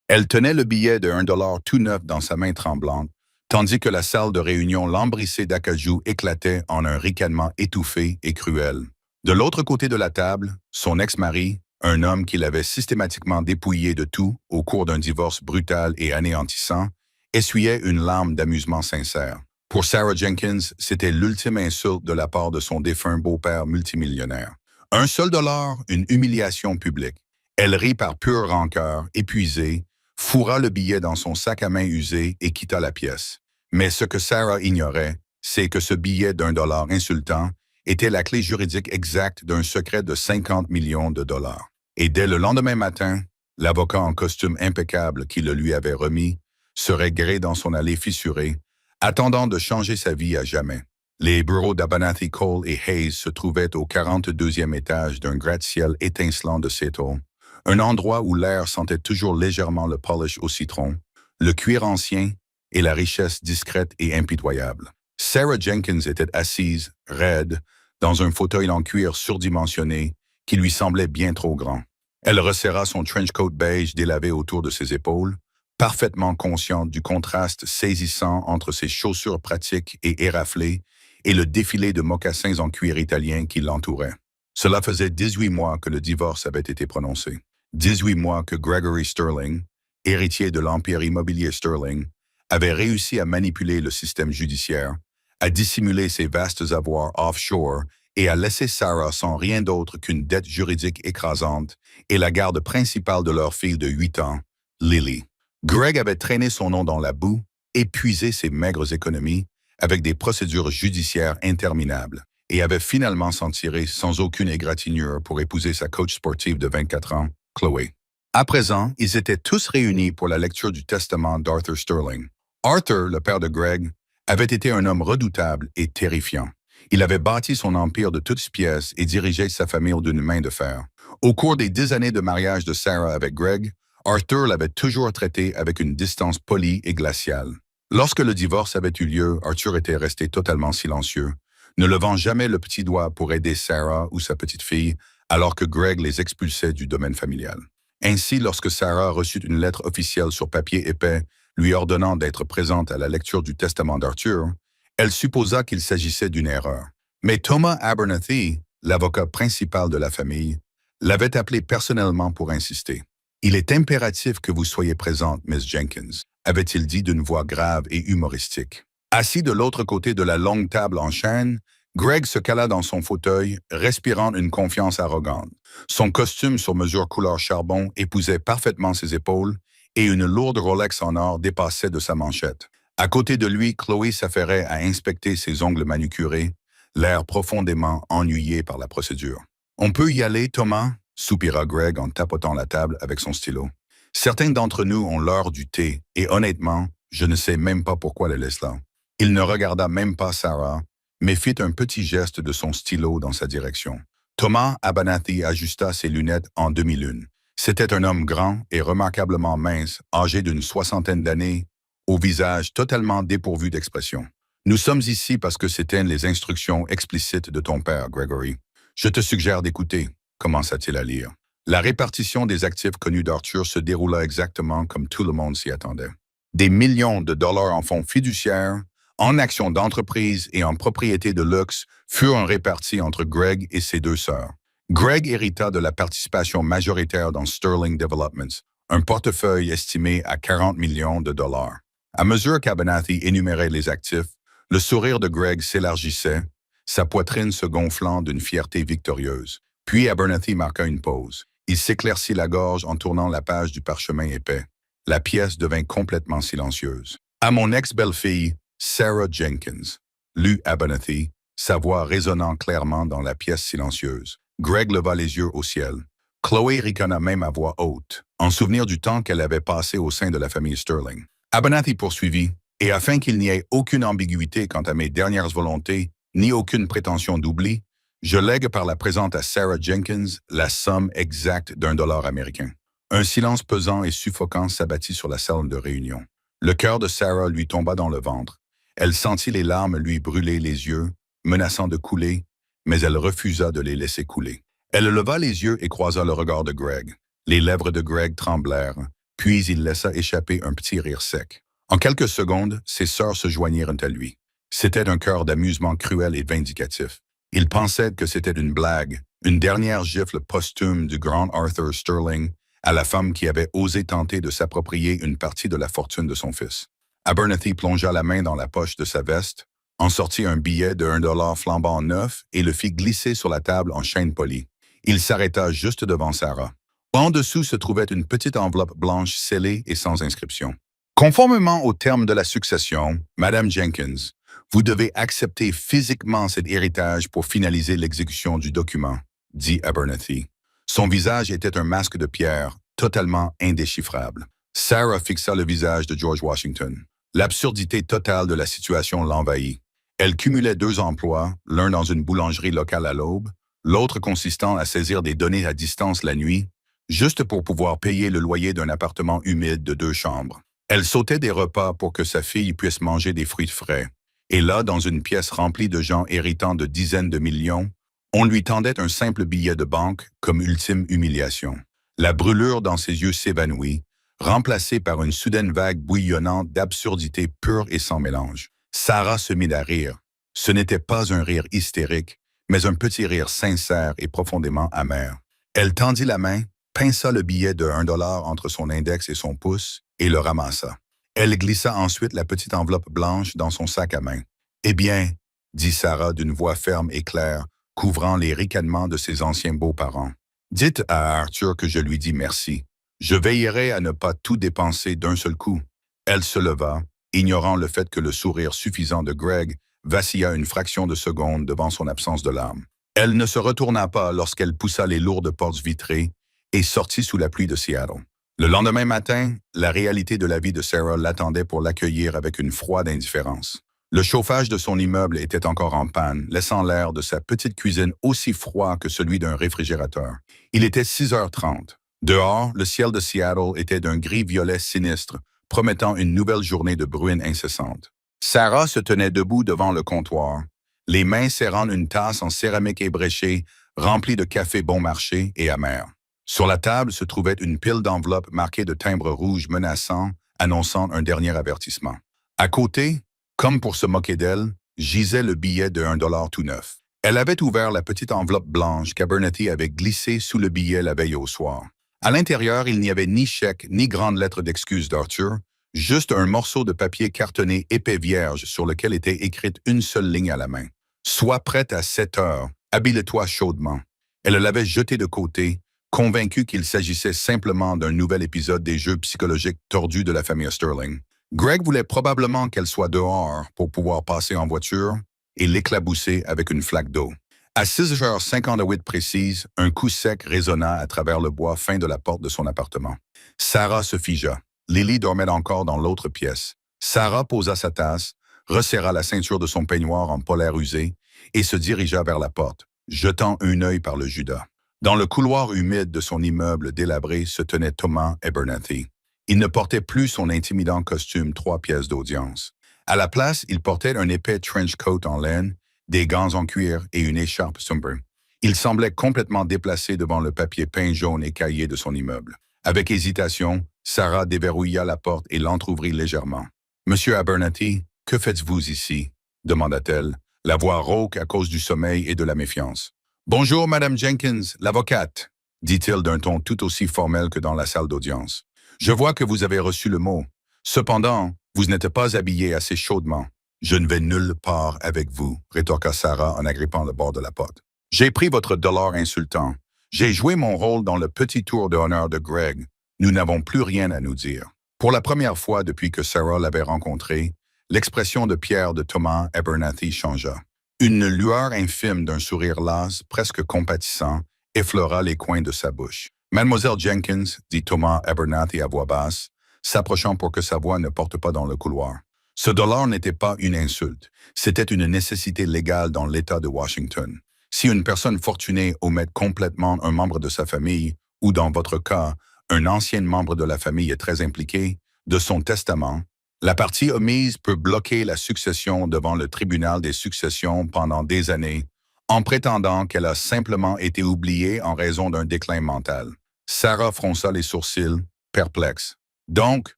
Elle tenait le billet de 1 dollar tout neuf dans sa main tremblante, tandis que la salle de réunion lambrissée d'acajou éclatait en un ricanement étouffé et cruel. De l'autre côté de la table, son ex-mari, un homme qui l'avait systématiquement dépouillé de tout au cours d'un divorce brutal et anéantissant, essuyait une larme d'amusement sincère. Pour Sarah Jenkins, c'était l'ultime insulte de la part de son défunt beau-père multimillionnaire. Un seul dollar, une humiliation publique. Elle rit par pure rancœur, épuisée, fourra le billet dans son sac à main usé et quitta la pièce. Mais ce que Sarah ignorait, c'est que ce billet d'1 dollar insultant était la clé juridique exacte d'un secret de 50 millions de dollars. Et dès le lendemain matin, l'avocat en costume impeccable qui le lui avait remis serait gré dans son allée fissurée, attendant de changer sa vie à jamais. Les bureaux d'Abernathy, Cole et Hayes se trouvaient au 42e étage d'un gratte-ciel étincelant de Seattle, un endroit où l'air sentait toujours légèrement le polish au citron, le cuir ancien et la richesse discrète et impitoyable. Sarah Jenkins était assise, raide, dans un fauteuil en cuir surdimensionné qui lui semblait bien trop grand. Elle resserra son trench coat beige délavé autour de ses épaules, parfaitement consciente du contraste saisissant entre ses chaussures pratiques et éraflées et le défilé de mocassins en cuir italien qui l'entourait. Cela faisait 18 mois que le divorce avait été prononcé. 18 mois que Gregory Sterling, héritier de l'empire immobilier Sterling, avait réussi à manipuler le système judiciaire, à dissimuler ses vastes avoirs offshore et à laisser Sarah sans rien d'autre qu'une dette juridique écrasante et la garde principale de leur fille de 8 ans, Lily. Greg avait traîné son nom dans la boue, épuisé ses maigres économies avec des procédures judiciaires interminables et avait finalement s'en tiré sans aucune égratignure pour épouser sa coach sportive de 24 ans, Chloé. À présent, ils étaient tous réunis pour la lecture du testament d'Arthur Sterling. Arthur, le père de Greg, avait été un homme redoutable et terrifiant. Il avait bâti son empire de toutes pièces et dirigeait sa famille d'une main de fer. Au cours des 10 années de mariage de Sarah avec Greg, Arthur l'avait toujours traité avec une distance polie et glaciale. Lorsque le divorce avait eu lieu, Arthur était resté totalement silencieux, ne levant jamais le petit doigt pour aider Sarah ou sa petite-fille, alors que Greg les expulsait du domaine familial. Ainsi, lorsque Sarah reçut une lettre officielle sur papier épais lui ordonnant d'être présente à la lecture du testament d'Arthur, elle supposa qu'il s'agissait d'une erreur. Mais Thomas Abernathy, l'avocat principal de la famille, l'avait appelé personnellement pour insister. « Il est impératif que vous soyez présente, Miss Jenkins », avait-il dit d'une voix grave et humoristique. Assis de l'autre côté de la longue table en chêne, Greg se cala dans son fauteuil, respirant une confiance arrogante. Son costume sur mesure couleur charbon épousait parfaitement ses épaules et une lourde Rolex en or dépassait de sa manchette. À côté de lui, Chloé s'affairait à inspecter ses ongles manucurés, l'air profondément ennuyé par la procédure. « On peut y aller, Thomas ?» soupira Greg en tapotant la table avec son stylo. Certains d'entre nous ont l'heure du thé, et honnêtement, je ne sais même pas pourquoi elle laisse là. Il ne regarda même pas Sarah, mais fit un petit geste de son stylo dans sa direction. Thomas Abernathy ajusta ses lunettes en demi-lune. C'était un homme grand et remarquablement mince, âgé d'une 60aine d'années, au visage totalement dépourvu d'expression. « Nous sommes ici parce que c'étaient les instructions explicites de ton père, Gregory. Je te suggère d'écouter. » commença-t-il à lire. La répartition des actifs connus d'Arthur se déroula exactement comme tout le monde s'y attendait. Des millions de dollars en fonds fiduciaires, en actions d'entreprise et en propriétés de luxe furent répartis entre Greg et ses 2 sœurs. Greg hérita de la participation majoritaire dans Sterling Developments, un portefeuille estimé à 40 millions de dollars. À mesure qu'Abernathy énumérait les actifs, le sourire de Greg s'élargissait, sa poitrine se gonflant d'une fierté victorieuse. Puis Abernathy marqua une pause. Il s'éclaircit la gorge en tournant la page du parchemin épais. La pièce devint complètement silencieuse. « À mon ex-belle-fille, Sarah Jenkins », lut Abernathy, sa voix résonnant clairement dans la pièce silencieuse. Greg leva les yeux au ciel. Chloé ricana même à voix haute, en souvenir du temps qu'elle avait passé au sein de la famille Sterling. Abernathy poursuivit, et afin qu'il n'y ait aucune ambiguïté quant à mes dernières volontés, ni aucune prétention d'oubli, je lègue par la présente à Sarah Jenkins la somme exacte d'1 dollar américain. Un silence pesant et suffocant s'abattit sur la salle de réunion. Le cœur de Sarah lui tomba dans le ventre. Elle sentit les larmes lui brûler les yeux, menaçant de couler, mais elle refusa de les laisser couler. Elle leva les yeux et croisa le regard de Greg. Les lèvres de Greg tremblèrent, puis il laissa échapper un petit rire sec. En quelques secondes, ses sœurs se joignirent à lui. C'était un cœur d'amusement cruel et vindicatif. Il pensait que c'était une blague, une dernière gifle posthume du grand Arthur Sterling à la femme qui avait osé tenter de s'approprier une partie de la fortune de son fils. Abernathy plongea la main dans la poche de sa veste, en sortit un billet de $1 flambant neuf et le fit glisser sur la table en chaîne polie. Il s'arrêta juste devant Sarah. En dessous se trouvait une petite enveloppe blanche scellée et sans inscription. Conformément aux termes de la succession, Madame Jenkins, vous devez accepter physiquement cet héritage pour finaliser l'exécution du document, dit Abernathy. Son visage était un masque de pierre, totalement indéchiffrable. Sarah fixa le visage de George Washington. L'absurdité totale de la situation l'envahit. Elle cumulait 2 emplois, l'un dans une boulangerie locale à l'aube, l'autre consistant à saisir des données à distance la nuit, juste pour pouvoir payer le loyer d'un appartement humide de 2 chambres. Elle sautait des repas pour que sa fille puisse manger des fruits frais. Et là, dans une pièce remplie de gens héritant de dizaines de millions, on lui tendait un simple billet de banque comme ultime humiliation. La brûlure dans ses yeux s'évanouit, remplacée par une soudaine vague bouillonnante d'absurdité pure et sans mélange. Sarah se mit à rire. Ce n'était pas un rire hystérique, mais un petit rire sincère et profondément amer. Elle tendit la main, pinça le billet de $1 entre son index et son pouce et le ramassa. Elle glissa ensuite la petite enveloppe blanche dans son sac à main. « Eh bien, » dit Sarah d'une voix ferme et claire, couvrant les ricanements de ses anciens beaux-parents. « Dites à Arthur que je lui dis merci. Je veillerai à ne pas tout dépenser d'un seul coup. » Elle se leva, ignorant le fait que le sourire suffisant de Greg vacilla une fraction de seconde devant son absence de larmes. Elle ne se retourna pas lorsqu'elle poussa les lourdes portes vitrées et sortit sous la pluie de Seattle. Le lendemain matin, la réalité de la vie de Sarah l'attendait pour l'accueillir avec une froide indifférence. Le chauffage de son immeuble était encore en panne, laissant l'air de sa petite cuisine aussi froid que celui d'un réfrigérateur. Il était 6h30. Dehors, le ciel de Seattle était d'un gris-violet sinistre, promettant une nouvelle journée de bruine incessante. Sarah se tenait debout devant le comptoir, les mains serrant une tasse en céramique ébréchée, remplie de café bon marché et amer. Sur la table se trouvait une pile d'enveloppes marquées de timbres rouges menaçants, annonçant un dernier avertissement. À côté, comme pour se moquer d'elle, gisait le billet de $1 tout neuf. Elle avait ouvert la petite enveloppe blanche qu'Abernathy avait glissée sous le billet la veille au soir. À l'intérieur, il n'y avait ni chèque ni grande lettre d'excuse d'Arthur, juste un morceau de papier cartonné épais vierge sur lequel était écrite une seule ligne à la main. « Sois prête à 7 heures, habille-toi chaudement. » Elle l'avait jeté de côté, convaincue qu'il s'agissait simplement d'un nouvel épisode des jeux psychologiques tordus de la famille Sterling. Greg voulait probablement qu'elle soit dehors pour pouvoir passer en voiture et l'éclabousser avec une flaque d'eau. À 6h58 précise, un coup sec résonna à travers le bois fin de la porte de son appartement. Sarah se figea. Lily dormait encore dans l'autre pièce. Sarah posa sa tasse, resserra la ceinture de son peignoir en polaire usé et se dirigea vers la porte, jetant un œil par le Judas. Dans le couloir humide de son immeuble délabré se tenait Thomas Abernathy. Il ne portait plus son intimidant costume 3 pièces d'audience. À la place, il portait un épais trench coat en laine, des gants en cuir et une écharpe sombre. Il semblait complètement déplacé devant le papier peint jaune écaillé de son immeuble. Avec hésitation, Sarah déverrouilla la porte et l'entr'ouvrit légèrement. « Monsieur Abernathy, que faites-vous ici ?» demanda-t-elle, la voix rauque à cause du sommeil et de la méfiance. « Bonjour, Madame Jenkins, l'avocate, » dit-il d'un ton tout aussi formel que dans la salle d'audience. « Je vois que vous avez reçu le mot. Cependant, vous n'êtes pas habillé assez chaudement. »« Je ne vais nulle part avec vous, » rétorqua Sarah en agrippant le bord de la porte. « J'ai pris votre dollar insultant. J'ai joué mon rôle dans le petit tour de honneur de Greg. Nous n'avons plus rien à nous dire. » Pour la première fois depuis que Sarah l'avait rencontré, l'expression de pierre de Thomas Abernathy changea. Une lueur infime d'un sourire las, presque compatissant, effleura les coins de sa bouche. « Mademoiselle Jenkins, » dit Thomas Abernathy à voix basse, s'approchant pour que sa voix ne porte pas dans le couloir. Ce dollar n'était pas une insulte, c'était une nécessité légale dans l'État de Washington. Si une personne fortunée omet complètement un membre de sa famille, ou dans votre cas, un ancien membre de la famille est très impliqué, de son testament, la partie omise peut bloquer la succession devant le tribunal des successions pendant des années, en prétendant qu'elle a simplement été oubliée en raison d'un déclin mental. Sarah fronça les sourcils, perplexe. Donc,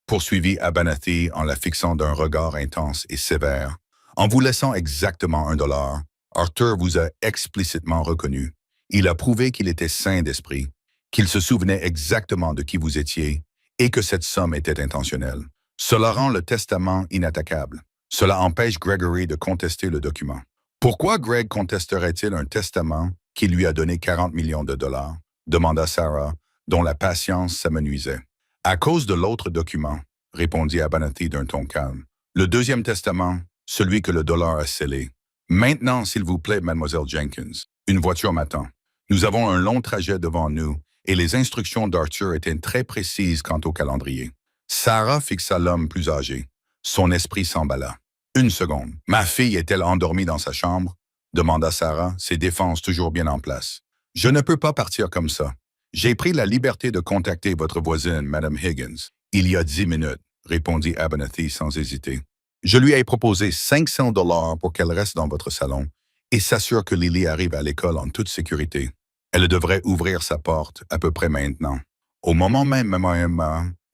poursuivit Abernathy en la fixant d'un regard intense et sévère, en vous laissant exactement $1, Arthur vous a explicitement reconnu. Il a prouvé qu'il était sain d'esprit, qu'il se souvenait exactement de qui vous étiez et que cette somme était intentionnelle. Cela rend le testament inattaquable. Cela empêche Gregory de contester le document. Pourquoi Greg contesterait-il un testament qui lui a donné 40 millions de dollars? Demanda Sarah, dont la patience s'amenuisait. À cause de l'autre document, répondit Abernathy d'un ton calme. Le deuxième testament, celui que le dollar a scellé. Maintenant, s'il vous plaît, mademoiselle Jenkins, une voiture m'attend. Nous avons un long trajet devant nous et les instructions d'Arthur étaient très précises quant au calendrier. Sarah fixa l'homme plus âgé. Son esprit s'emballa. Une seconde. Ma fille est-elle endormie dans sa chambre? Demanda Sarah, ses défenses toujours bien en place. Je ne peux pas partir comme ça. J'ai pris la liberté de contacter votre voisine, Madame Higgins, il y a 10 minutes, répondit Abernathy sans hésiter. Je lui ai proposé $500 pour qu'elle reste dans votre salon et s'assure que Lily arrive à l'école en toute sécurité. Elle devrait ouvrir sa porte à peu près maintenant. Au moment même,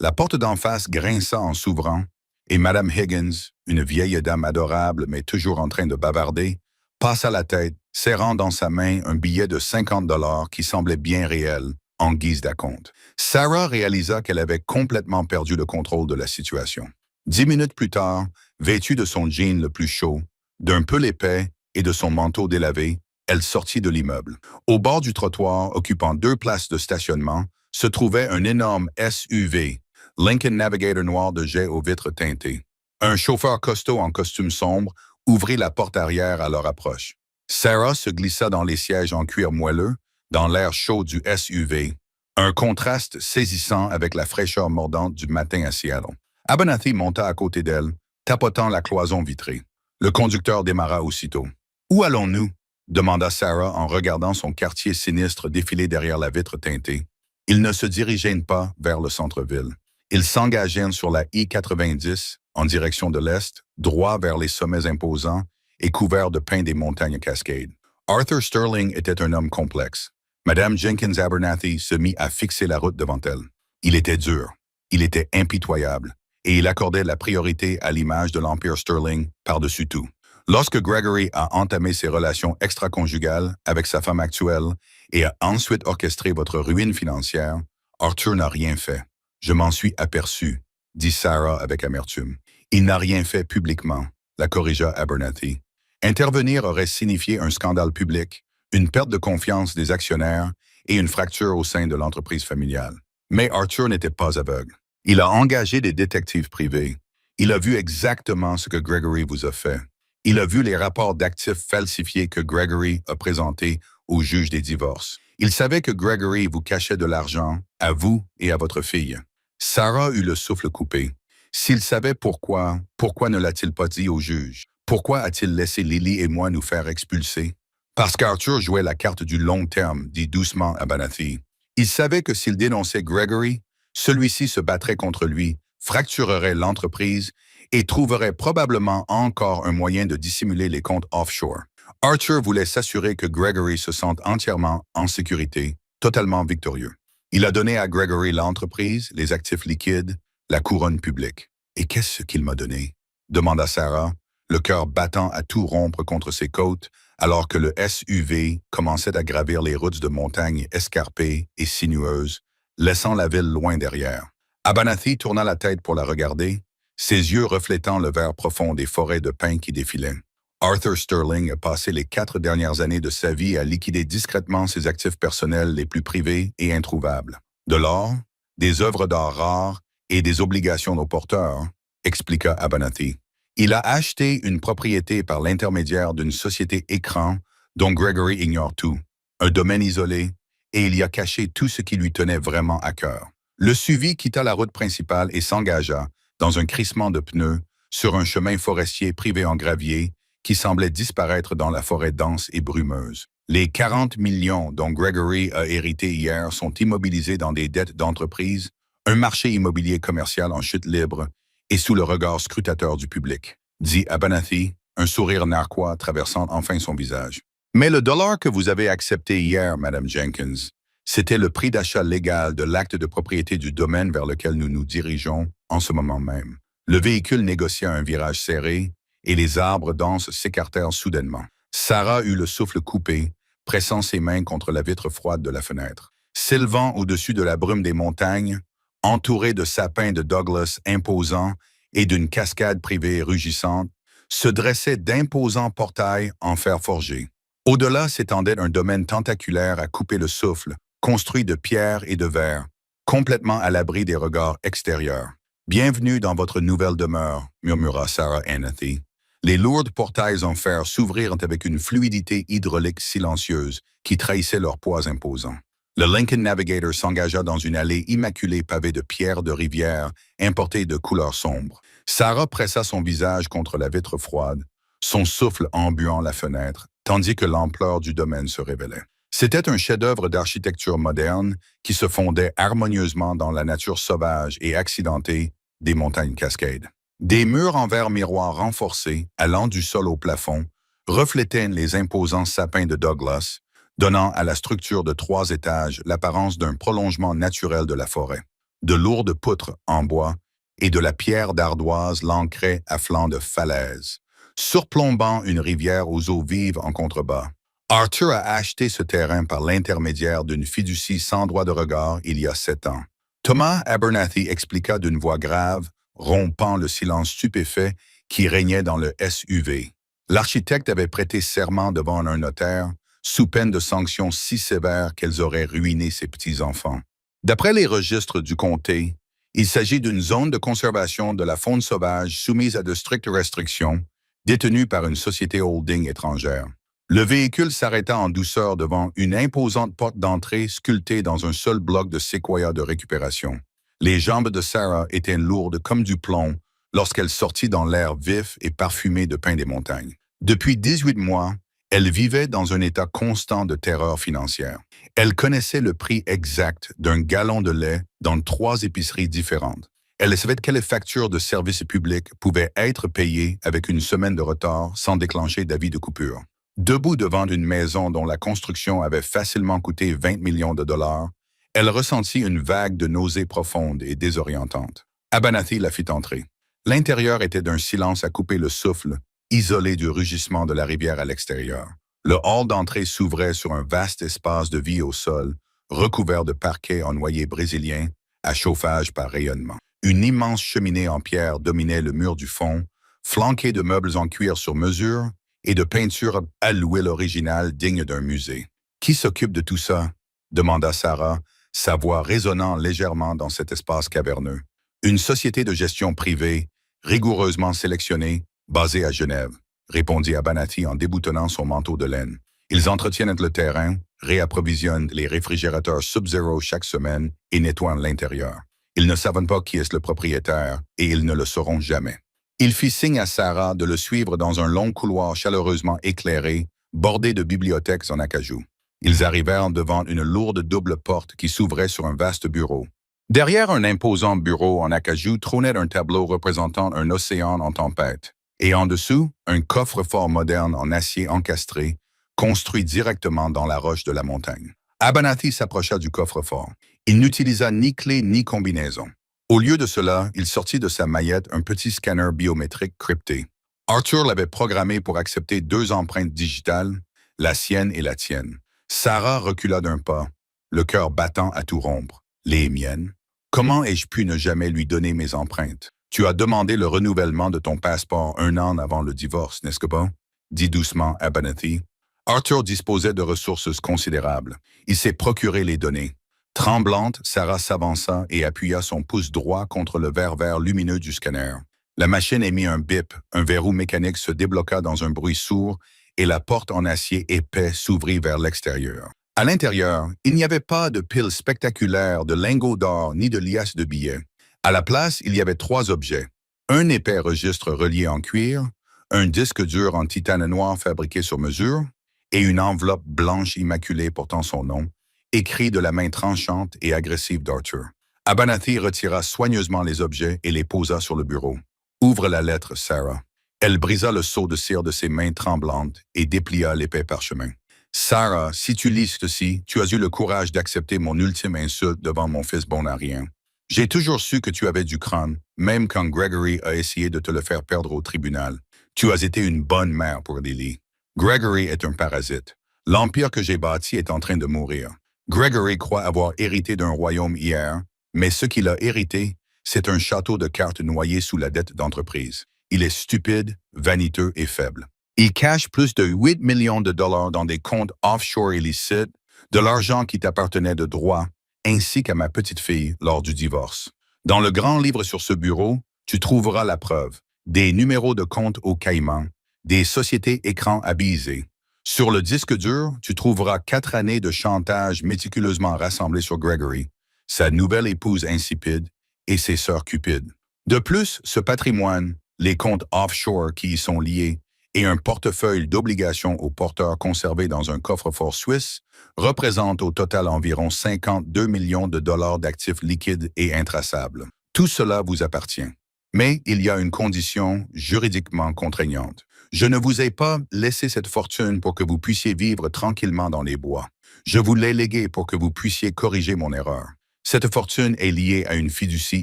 la porte d'en face grinça en s'ouvrant et Madame Higgins, une vieille dame adorable mais toujours en train de bavarder, passa la tête, serrant dans sa main un billet de $50 qui semblait bien réel, en guise d'acompte. Sarah réalisa qu'elle avait complètement perdu le contrôle de la situation. 10 minutes plus tard, vêtue de son jean le plus chaud, d'un pull épais et de son manteau délavé, elle sortit de l'immeuble. Au bord du trottoir, occupant 2 places de stationnement, se trouvait un énorme SUV, Lincoln Navigator noir de jet aux vitres teintées. Un chauffeur costaud en costume sombre ouvrit la porte arrière à leur approche. Sarah se glissa dans les sièges en cuir moelleux, dans l'air chaud du SUV, un contraste saisissant avec la fraîcheur mordante du matin à Seattle. Abernathy monta à côté d'elle, tapotant la cloison vitrée. Le conducteur démarra aussitôt. « Où allons-nous? » demanda Sarah en regardant son quartier sinistre défiler derrière la vitre teintée. Ils ne se dirigeaient pas vers le centre-ville. Ils s'engagèrent sur la I-90 en direction de l'est, droit vers les sommets imposants et couverts de pins des montagnes Cascades. Arthur Sterling était un homme complexe. Madame Jenkins Abernathy se mit à fixer la route devant elle. Il était dur, il était impitoyable, et il accordait la priorité à l'image de l'Empire Sterling par-dessus tout. Lorsque Gregory a entamé ses relations extra-conjugales avec sa femme actuelle et a ensuite orchestré votre ruine financière, Arthur n'a rien fait. Je m'en suis aperçu, dit Sarah avec amertume. Il n'a rien fait publiquement, la corrigea Abernathy. Intervenir aurait signifié un scandale public, une perte de confiance des actionnaires et une fracture au sein de l'entreprise familiale. Mais Arthur n'était pas aveugle. Il a engagé des détectives privés. Il a vu exactement ce que Gregory vous a fait. Il a vu les rapports d'actifs falsifiés que Gregory a présentés au juge des divorces. Il savait que Gregory vous cachait de l'argent, à vous et à votre fille. Sarah eut le souffle coupé. S'il savait pourquoi ne l'a-t-il pas dit au juge? Pourquoi a-t-il laissé Lily et moi nous faire expulser? Parce qu'Arthur jouait la carte du long terme, dit doucement Abernathy. Il savait que s'il dénonçait Gregory, celui-ci se battrait contre lui, fracturerait l'entreprise et trouverait probablement encore un moyen de dissimuler les comptes offshore. Arthur voulait s'assurer que Gregory se sente entièrement en sécurité, totalement victorieux. Il a donné à Gregory l'entreprise, les actifs liquides, la couronne publique. « Et qu'est-ce qu'il m'a donné? » demanda Sarah, le cœur battant à tout rompre contre ses côtes, alors que le SUV commençait à gravir les routes de montagnes escarpées et sinueuses, laissant la ville loin derrière. Abernathy tourna la tête pour la regarder, ses yeux reflétant le vert profond des forêts de pins qui défilaient. Arthur Sterling a passé les 4 dernières années de sa vie à liquider discrètement ses actifs personnels les plus privés et introuvables. De l'or, des œuvres d'art rares et des obligations aux porteurs, expliqua Abernathy. Il a acheté une propriété par l'intermédiaire d'une société écran dont Gregory ignore tout, un domaine isolé, et il y a caché tout ce qui lui tenait vraiment à cœur. Le suivi quitta la route principale et s'engagea, dans un crissement de pneus, sur un chemin forestier privé en gravier qui semblait disparaître dans la forêt dense et brumeuse. Les 40 millions dont Gregory a hérité hier sont immobilisés dans des dettes d'entreprise, un marché immobilier commercial en chute libre et sous le regard scrutateur du public, dit Abernathy, un sourire narquois traversant enfin son visage. Mais le dollar que vous avez accepté hier, Madame Jenkins, C'était le prix d'achat légal de l'acte de propriété du domaine vers lequel nous nous dirigeons en ce moment même. Le véhicule négociait un virage serré et les arbres denses s'écartèrent soudainement. Sarah eut le souffle coupé, pressant ses mains contre la vitre froide de la fenêtre. S'élevant au-dessus de la brume des montagnes, entouré de sapins de Douglas imposants et d'une cascade privée rugissante, se dressaient d'imposants portails en fer forgé. Au-delà s'étendait un domaine tentaculaire à couper le souffle, construit de pierre et de verre, complètement à l'abri des regards extérieurs. « Bienvenue dans votre nouvelle demeure », murmura Sarah Hannity. Les lourdes portails en fer s'ouvrirent avec une fluidité hydraulique silencieuse qui trahissait leur poids imposant. Le Lincoln Navigator s'engagea dans une allée immaculée pavée de pierres de rivière importées de couleur sombre. Sarah pressa son visage contre la vitre froide, son souffle embuant la fenêtre, tandis que l'ampleur du domaine se révélait. C'était un chef-d'œuvre d'architecture moderne qui se fondait harmonieusement dans la nature sauvage et accidentée des montagnes Cascades. Des murs en verre miroir renforcés, allant du sol au plafond, reflétaient les imposants sapins de Douglas, donnant à la structure de 3 étages l'apparence d'un prolongement naturel de la forêt. De lourdes poutres en bois et de la pierre d'ardoise l'ancraient à flanc de falaise, surplombant une rivière aux eaux vives en contrebas. Arthur a acheté ce terrain par l'intermédiaire d'une fiducie sans droit de regard il y a 7 ans. Thomas Abernathy expliqua d'une voix grave, rompant le silence stupéfait qui régnait dans le SUV. L'architecte avait prêté serment devant un notaire, sous peine de sanctions si sévères qu'elles auraient ruiné ses petits-enfants. D'après les registres du comté, il s'agit d'une zone de conservation de la faune sauvage soumise à de strictes restrictions, détenue par une société holding étrangère. Le véhicule s'arrêta en douceur devant une imposante porte d'entrée sculptée dans un seul bloc de séquoia de récupération. Les jambes de Sarah étaient lourdes comme du plomb lorsqu'elle sortit dans l'air vif et parfumé de pin des montagnes. Depuis 18 mois, elle vivait dans un état constant de terreur financière. Elle connaissait le prix exact d'un gallon de lait dans 3 épiceries différentes. Elle savait quelles factures de services publics pouvaient être payées avec une semaine de retard sans déclencher d'avis de coupure. Debout devant une maison dont la construction avait facilement coûté 20 millions de dollars, elle ressentit une vague de nausées profondes et désorientantes. Abernathy la fit entrer. L'intérieur était d'un silence à couper le souffle, isolé du rugissement de la rivière à l'extérieur. Le hall d'entrée s'ouvrait sur un vaste espace de vie au sol, recouvert de parquets en noyer brésilien, à chauffage par rayonnement. Une immense cheminée en pierre dominait le mur du fond, flanquée de meubles en cuir sur mesure et de peintures à l'huile originale digne d'un musée. « Qui s'occupe de tout ça ?» demanda Sarah, sa voix résonnant légèrement dans cet espace caverneux. « Une société de gestion privée, rigoureusement sélectionnée, basée à Genève, » répondit Abernathy en déboutonnant son manteau de laine. « Ils entretiennent le terrain, réapprovisionnent les réfrigérateurs Sub-Zero chaque semaine et nettoient l'intérieur. Ils ne savent pas qui est le propriétaire et ils ne le sauront jamais. » Il fit signe à Sarah de le suivre dans un long couloir chaleureusement éclairé, bordé de bibliothèques en acajou. Ils arrivèrent devant une lourde double porte qui s'ouvrait sur un vaste bureau. Derrière un imposant bureau en acajou trônait un tableau représentant un océan en tempête, et en dessous, un coffre-fort moderne en acier encastré, construit directement dans la roche de la montagne. Abernathy s'approcha du coffre-fort. Il n'utilisa ni clé ni combinaison. Au lieu de cela, il sortit de sa maillette un petit scanner biométrique crypté. Arthur l'avait programmé pour accepter 2 empreintes digitales, la sienne et la tienne. Sarah recula d'un pas, le cœur battant à tout rompre. Les miennes? Comment ai-je pu ne jamais lui donner mes empreintes? Tu as demandé le renouvellement de ton passeport 1 an avant le divorce, n'est-ce pas? Dit doucement Abernathy. Arthur disposait de ressources considérables. Il s'est procuré les données. Tremblante, Sarah s'avança et appuya son pouce droit contre le verre vert lumineux du scanner. La machine émit un bip, un verrou mécanique se débloqua dans un bruit sourd et la porte en acier épais s'ouvrit vers l'extérieur. À l'intérieur, il n'y avait pas de piles spectaculaires, de lingots d'or ni de liasses de billets. À la place, il y avait 3 objets. Un épais registre relié en cuir, un disque dur en titane noir fabriqué sur mesure et une enveloppe blanche immaculée portant son nom, écrit de la main tranchante et agressive d'Arthur. Abernathy retira soigneusement les objets et les posa sur le bureau. « Ouvre la lettre, Sarah. » Elle brisa le seau de cire de ses mains tremblantes et déplia l'épais parchemin. Sarah, si tu lis ceci, tu as eu le courage d'accepter mon ultime insulte devant mon fils bon à rien. J'ai toujours su que tu avais du crâne, même quand Gregory a essayé de te le faire perdre au tribunal. Tu as été une bonne mère pour Lily. Gregory est un parasite. L'empire que j'ai bâti est en train de mourir. Gregory croit avoir hérité d'un royaume hier, mais ce qu'il a hérité, c'est un château de cartes noyé sous la dette d'entreprise. Il est stupide, vaniteux et faible. Il cache plus de 8 millions de dollars dans des comptes offshore illicites, de l'argent qui t'appartenait de droit, ainsi qu'à ma petite fille lors du divorce. Dans le grand livre sur ce bureau, tu trouveras la preuve. Des numéros de compte au Caïman, des sociétés écrans avisées. Sur le disque dur, tu trouveras 4 années de chantage méticuleusement rassemblées sur Gregory, sa nouvelle épouse insipide et ses sœurs cupides. De plus, ce patrimoine, les comptes offshore qui y sont liés, et un portefeuille d'obligations aux porteurs conservé dans un coffre-fort suisse représente au total environ 52 millions de dollars d'actifs liquides et intraçables. Tout cela vous appartient. Mais il y a une condition juridiquement contraignante. Je ne vous ai pas laissé cette fortune pour que vous puissiez vivre tranquillement dans les bois. Je vous l'ai léguée pour que vous puissiez corriger mon erreur. Cette fortune est liée à une fiducie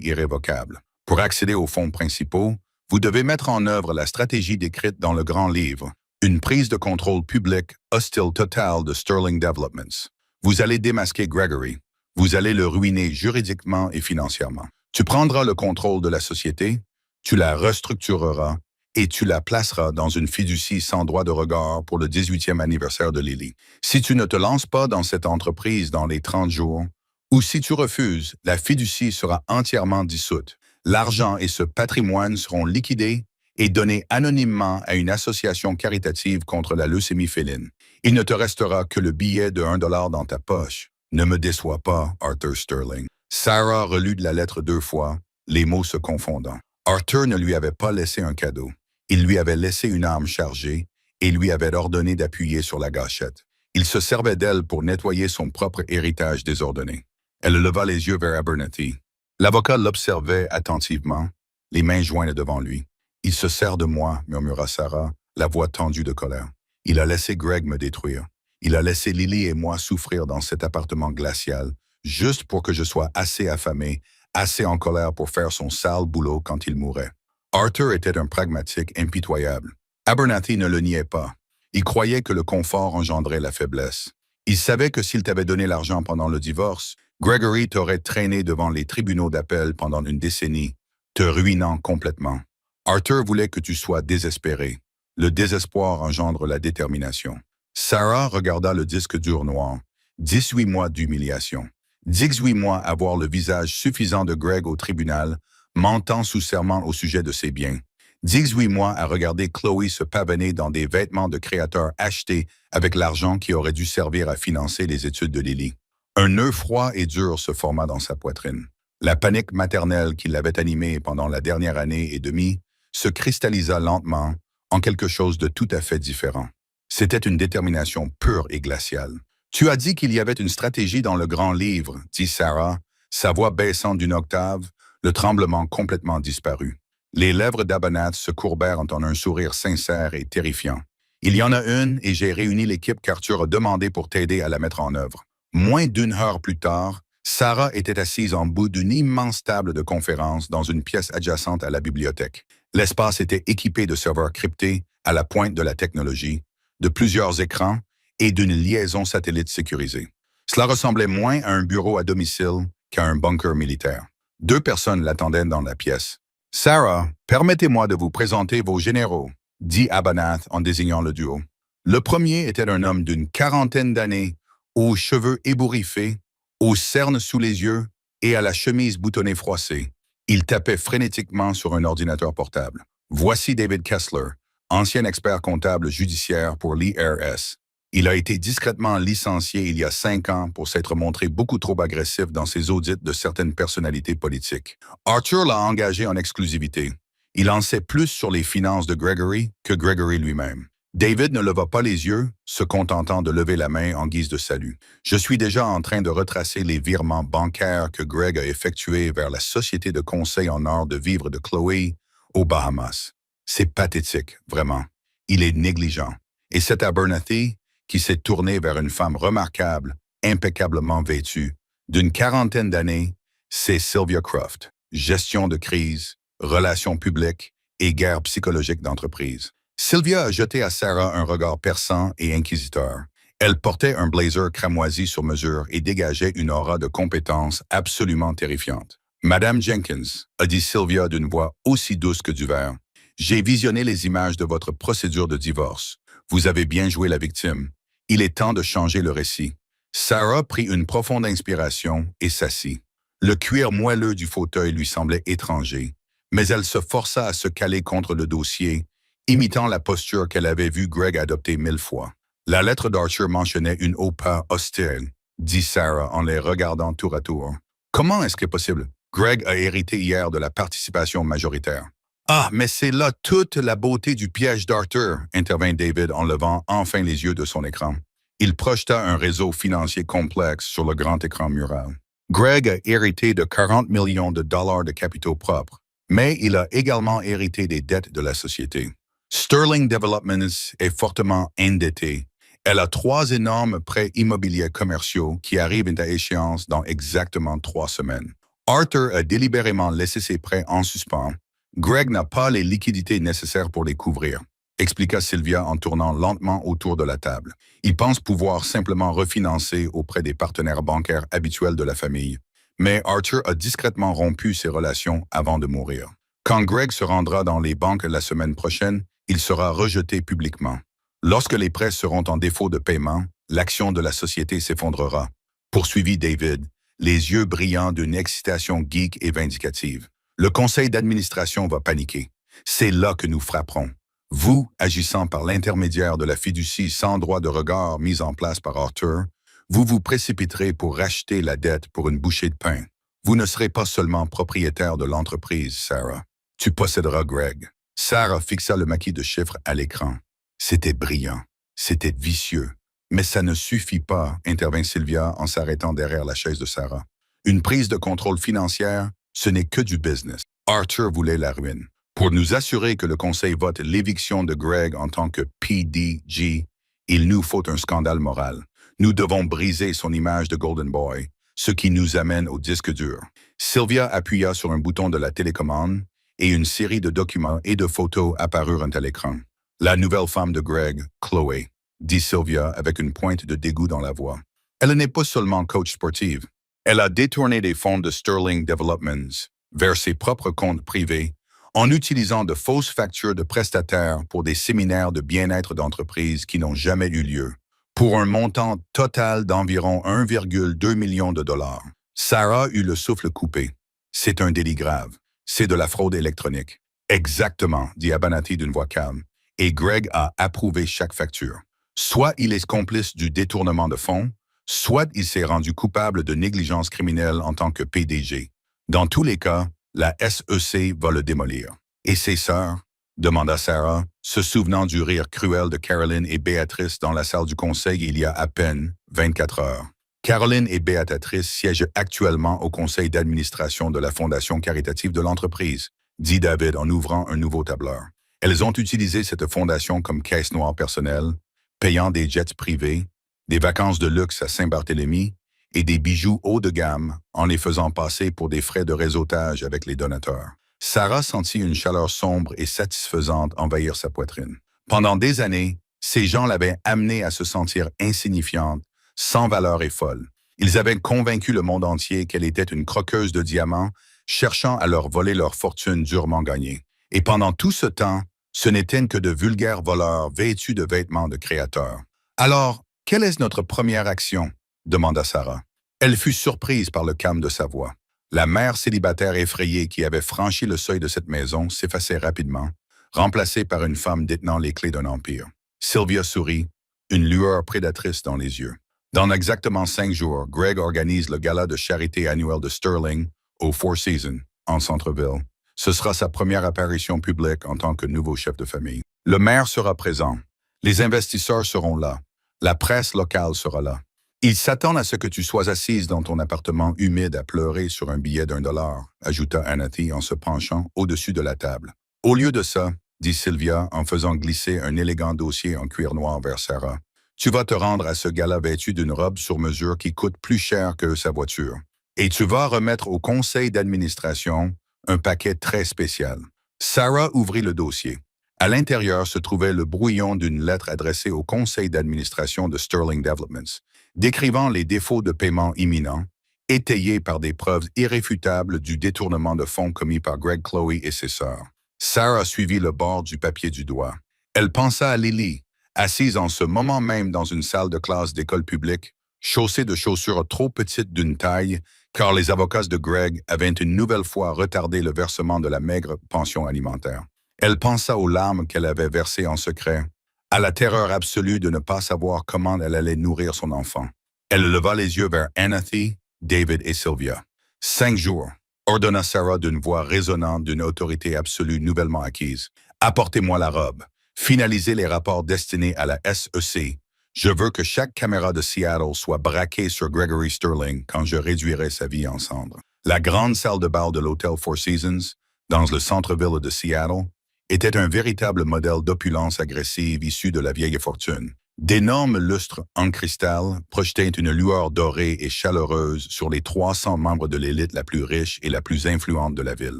irrévocable. Pour accéder aux fonds principaux, vous devez mettre en œuvre la stratégie décrite dans le grand livre, une prise de contrôle public hostile totale de Sterling Developments. Vous allez démasquer Gregory. Vous allez le ruiner juridiquement et financièrement. Tu prendras le contrôle de la société, tu la restructureras et tu la placeras dans une fiducie sans droit de regard pour le 18e anniversaire de Lily. Si tu ne te lances pas dans cette entreprise dans les 30 jours, ou si tu refuses, la fiducie sera entièrement dissoute. L'argent et ce patrimoine seront liquidés et donnés anonymement à une association caritative contre la leucémie féline. Il ne te restera que le billet de 1 dollar dans ta poche. Ne me déçois pas, Arthur Sterling. Sarah relut la lettre 2 fois, les mots se confondant. Arthur ne lui avait pas laissé un cadeau. Il lui avait laissé une arme chargée et lui avait ordonné d'appuyer sur la gâchette. Il se servait d'elle pour nettoyer son propre héritage désordonné. Elle leva les yeux vers Abernathy. L'avocat l'observait attentivement, les mains jointes devant lui. « Il se sert de moi », murmura Sarah, la voix tendue de colère. « Il a laissé Greg me détruire. Il a laissé Lily et moi souffrir dans cet appartement glacial, juste pour que je sois assez affamé, assez en colère pour faire son sale boulot quand il mourrait. » Arthur était un pragmatique impitoyable. Abernathy ne le niait pas. Il croyait que le confort engendrait la faiblesse. Il savait que s'il t'avait donné l'argent pendant le divorce, Gregory t'aurait traîné devant les tribunaux d'appel pendant une décennie, te ruinant complètement. Arthur voulait que tu sois désespéré. Le désespoir engendre la détermination. Sarah regarda le disque dur noir. 18 mois d'humiliation. 18 mois à voir le visage suffisant de Greg au tribunal, mentant sous serment au sujet de ses biens. 18 mois à regarder Chloé se pavaner dans des vêtements de créateurs achetés avec l'argent qui aurait dû servir à financer les études de Lily. Un nœud froid et dur se forma dans sa poitrine. La panique maternelle qui l'avait animée pendant la dernière année et demie se cristallisa lentement en quelque chose de tout à fait différent. C'était une détermination pure et glaciale. « Tu as dit qu'il y avait une stratégie dans le grand livre, » dit Sarah, sa voix baissant d'une octave, le tremblement complètement disparu. Les lèvres d'Abernathy se courbèrent en un sourire sincère et terrifiant. « Il y en a une et j'ai réuni l'équipe qu'Arthur a demandé pour t'aider à la mettre en œuvre. » Moins d'une heure plus tard, Sarah était assise en bout d'une immense table de conférence dans une pièce adjacente à la bibliothèque. L'espace était équipé de serveurs cryptés à la pointe de la technologie, de plusieurs écrans et d'une liaison satellite sécurisée. Cela ressemblait moins à un bureau à domicile qu'à un bunker militaire. 2 personnes l'attendaient dans la pièce. « Sarah, permettez-moi de vous présenter vos généraux », dit Abernathy en désignant le duo. Le premier était un homme d'une 40aine d'années, aux cheveux ébouriffés, aux cernes sous les yeux et à la chemise boutonnée froissée. Il tapait frénétiquement sur un ordinateur portable. Voici David Kessler, ancien expert comptable judiciaire pour l'IRS. Il a été discrètement licencié il y a 5 ans pour s'être montré beaucoup trop agressif dans ses audits de certaines personnalités politiques. Arthur l'a engagé en exclusivité. Il en sait plus sur les finances de Gregory que Gregory lui-même. David ne leva pas les yeux, se contentant de lever la main en guise de salut. « Je suis déjà en train de retracer les virements bancaires que Greg a effectués vers la société de conseil en art de vivre de Chloé aux Bahamas. C'est pathétique, vraiment. Il est négligent. Et cet Abernathy, qui s'est tourné vers une femme remarquable, impeccablement vêtue, d'une quarantaine d'années, c'est Sylvia Croft. Gestion de crise, relations publiques et guerre psychologique d'entreprise. Sylvia a jeté à Sarah un regard perçant et inquisiteur. Elle portait un blazer cramoisi sur mesure et dégageait une aura de compétence absolument terrifiante. Madame Jenkins, a dit Sylvia d'une voix aussi douce que du verre, j'ai visionné les images de votre procédure de divorce. Vous avez bien joué la victime. Il est temps de changer le récit. Sarah prit une profonde inspiration et s'assit. Le cuir moelleux du fauteuil lui semblait étranger, mais elle se força à se caler contre le dossier, imitant la posture qu'elle avait vue Greg adopter 1000 fois. La lettre d'Archer mentionnait une OPA hostile, dit Sarah en les regardant tour à tour. Comment est-ce que possible? Greg a hérité hier de la participation majoritaire. Ah, mais c'est là toute la beauté du piège d'Arthur, intervint David en levant enfin les yeux de son écran. Il projeta un réseau financier complexe sur le grand écran mural. Greg a hérité de 40 millions de dollars de capitaux propres, mais il a également hérité des dettes de la société. Sterling Developments est fortement endettée. Elle a 3 énormes prêts immobiliers commerciaux qui arrivent à échéance dans exactement 3 semaines. Arthur a délibérément laissé ses prêts en suspens. Greg n'a pas les liquidités nécessaires pour les couvrir, expliqua Sylvia en tournant lentement autour de la table. Il pense pouvoir simplement refinancer auprès des partenaires bancaires habituels de la famille. Mais Arthur a discrètement rompu ses relations avant de mourir. Quand Greg se rendra dans les banques la semaine prochaine, il sera rejeté publiquement. Lorsque les prêts seront en défaut de paiement, l'action de la société s'effondrera. Poursuivit David, les yeux brillants d'une excitation geek et vindicative. Le conseil d'administration va paniquer. C'est là que nous frapperons. Vous, agissant par l'intermédiaire de la fiducie sans droit de regard mise en place par Arthur, vous vous précipiterez pour racheter la dette pour une bouchée de pain. Vous ne serez pas seulement propriétaire de l'entreprise, Sarah. Tu posséderas Greg. Sarah fixa le maquis de chiffres à l'écran. C'était brillant. C'était vicieux. Mais ça ne suffit pas, intervint Sylvia en s'arrêtant derrière la chaise de Sarah. Une prise de contrôle financière, ce n'est que du business. Arthur voulait la ruine. Pour nous assurer que le Conseil vote l'éviction de Greg en tant que PDG, il nous faut un scandale moral. Nous devons briser son image de Golden Boy, ce qui nous amène au disque dur. Sylvia appuya sur un bouton de la télécommande et une série de documents et de photos apparurent à l'écran. La nouvelle femme de Greg, Chloé, dit Sylvia avec une pointe de dégoût dans la voix. Elle n'est pas seulement coach sportive. Elle a détourné des fonds de Sterling Developments vers ses propres comptes privés en utilisant de fausses factures de prestataires pour des séminaires de bien-être d'entreprise qui n'ont jamais eu lieu, pour un montant total d'environ 1,2 million de dollars. Sarah eut le souffle coupé. C'est un délit grave. C'est de la fraude électronique. Exactement, dit Abernathy d'une voix calme. Et Greg a approuvé chaque facture. Soit il est complice du détournement de fonds, soit il s'est rendu coupable de négligence criminelle en tant que PDG. Dans tous les cas, la SEC va le démolir. Et ses sœurs? Demanda Sarah, se souvenant du rire cruel de Caroline et Béatrice dans la salle du conseil il y a à peine 24 heures. Caroline et Béatrice siègent actuellement au conseil d'administration de la fondation caritative de l'entreprise, dit David en ouvrant un nouveau tableur. Elles ont utilisé cette fondation comme caisse noire personnelle, payant des jets privés, des vacances de luxe à Saint-Barthélemy et des bijoux haut de gamme en les faisant passer pour des frais de réseautage avec les donateurs. Sarah sentit une chaleur sombre et satisfaisante envahir sa poitrine. Pendant des années, ces gens l'avaient amenée à se sentir insignifiante, sans valeur et folle. Ils avaient convaincu le monde entier qu'elle était une croqueuse de diamants, cherchant à leur voler leur fortune durement gagnée. Et pendant tout ce temps, ce n'étaient que de vulgaires voleurs vêtus de vêtements de créateurs. Alors, quelle est notre première action? Demanda Sarah. Elle fut surprise par le calme de sa voix. La mère célibataire effrayée qui avait franchi le seuil de cette maison s'effaçait rapidement, remplacée par une femme détenant les clés d'un empire. Sylvia sourit, une lueur prédatrice dans les yeux. Dans exactement 5 jours, Greg organise le gala de charité annuel de Sterling au Four Seasons, en centre-ville. Ce sera sa première apparition publique en tant que nouveau chef de famille. Le maire sera présent. Les investisseurs seront là. La presse locale sera là. Ils s'attendent à ce que tu sois assise dans ton appartement humide à pleurer sur un billet d'$1, ajouta Anathy en se penchant au-dessus de la table. Au lieu de ça, dit Sylvia en faisant glisser un élégant dossier en cuir noir vers Sarah, Tu vas te rendre à ce gala vêtu d'une robe sur mesure qui coûte plus cher que sa voiture. Et tu vas remettre au conseil d'administration un paquet très spécial. Sarah ouvrit le dossier. À l'intérieur se trouvait le brouillon d'une lettre adressée au conseil d'administration de Sterling Developments, décrivant les défauts de paiement imminents, étayés par des preuves irréfutables du détournement de fonds commis par Greg Chloe et ses sœurs. Sarah suivit le bord du papier du doigt. Elle pensa à Lily, assise en ce moment même dans une salle de classe d'école publique, chaussée de chaussures trop petites d'une taille, car les avocats de Greg avaient une nouvelle fois retardé le versement de la maigre pension alimentaire. Elle pensa aux larmes qu'elle avait versées en secret, à la terreur absolue de ne pas savoir comment elle allait nourrir son enfant. Elle leva les yeux vers Anathy, David et Sylvia. 5 jours, ordonna Sarah d'une voix résonnante d'une autorité absolue nouvellement acquise. Apportez-moi la robe. Finalisez les rapports destinés à la SEC. Je veux que chaque caméra de Seattle soit braquée sur Gregory Sterling quand je réduirai sa vie en cendres. La grande salle de bal de l'hôtel Four Seasons, dans le centre-ville de Seattle, était un véritable modèle d'opulence agressive issue de la vieille fortune. D'énormes lustres en cristal projetaient une lueur dorée et chaleureuse sur les 300 membres de l'élite la plus riche et la plus influente de la ville.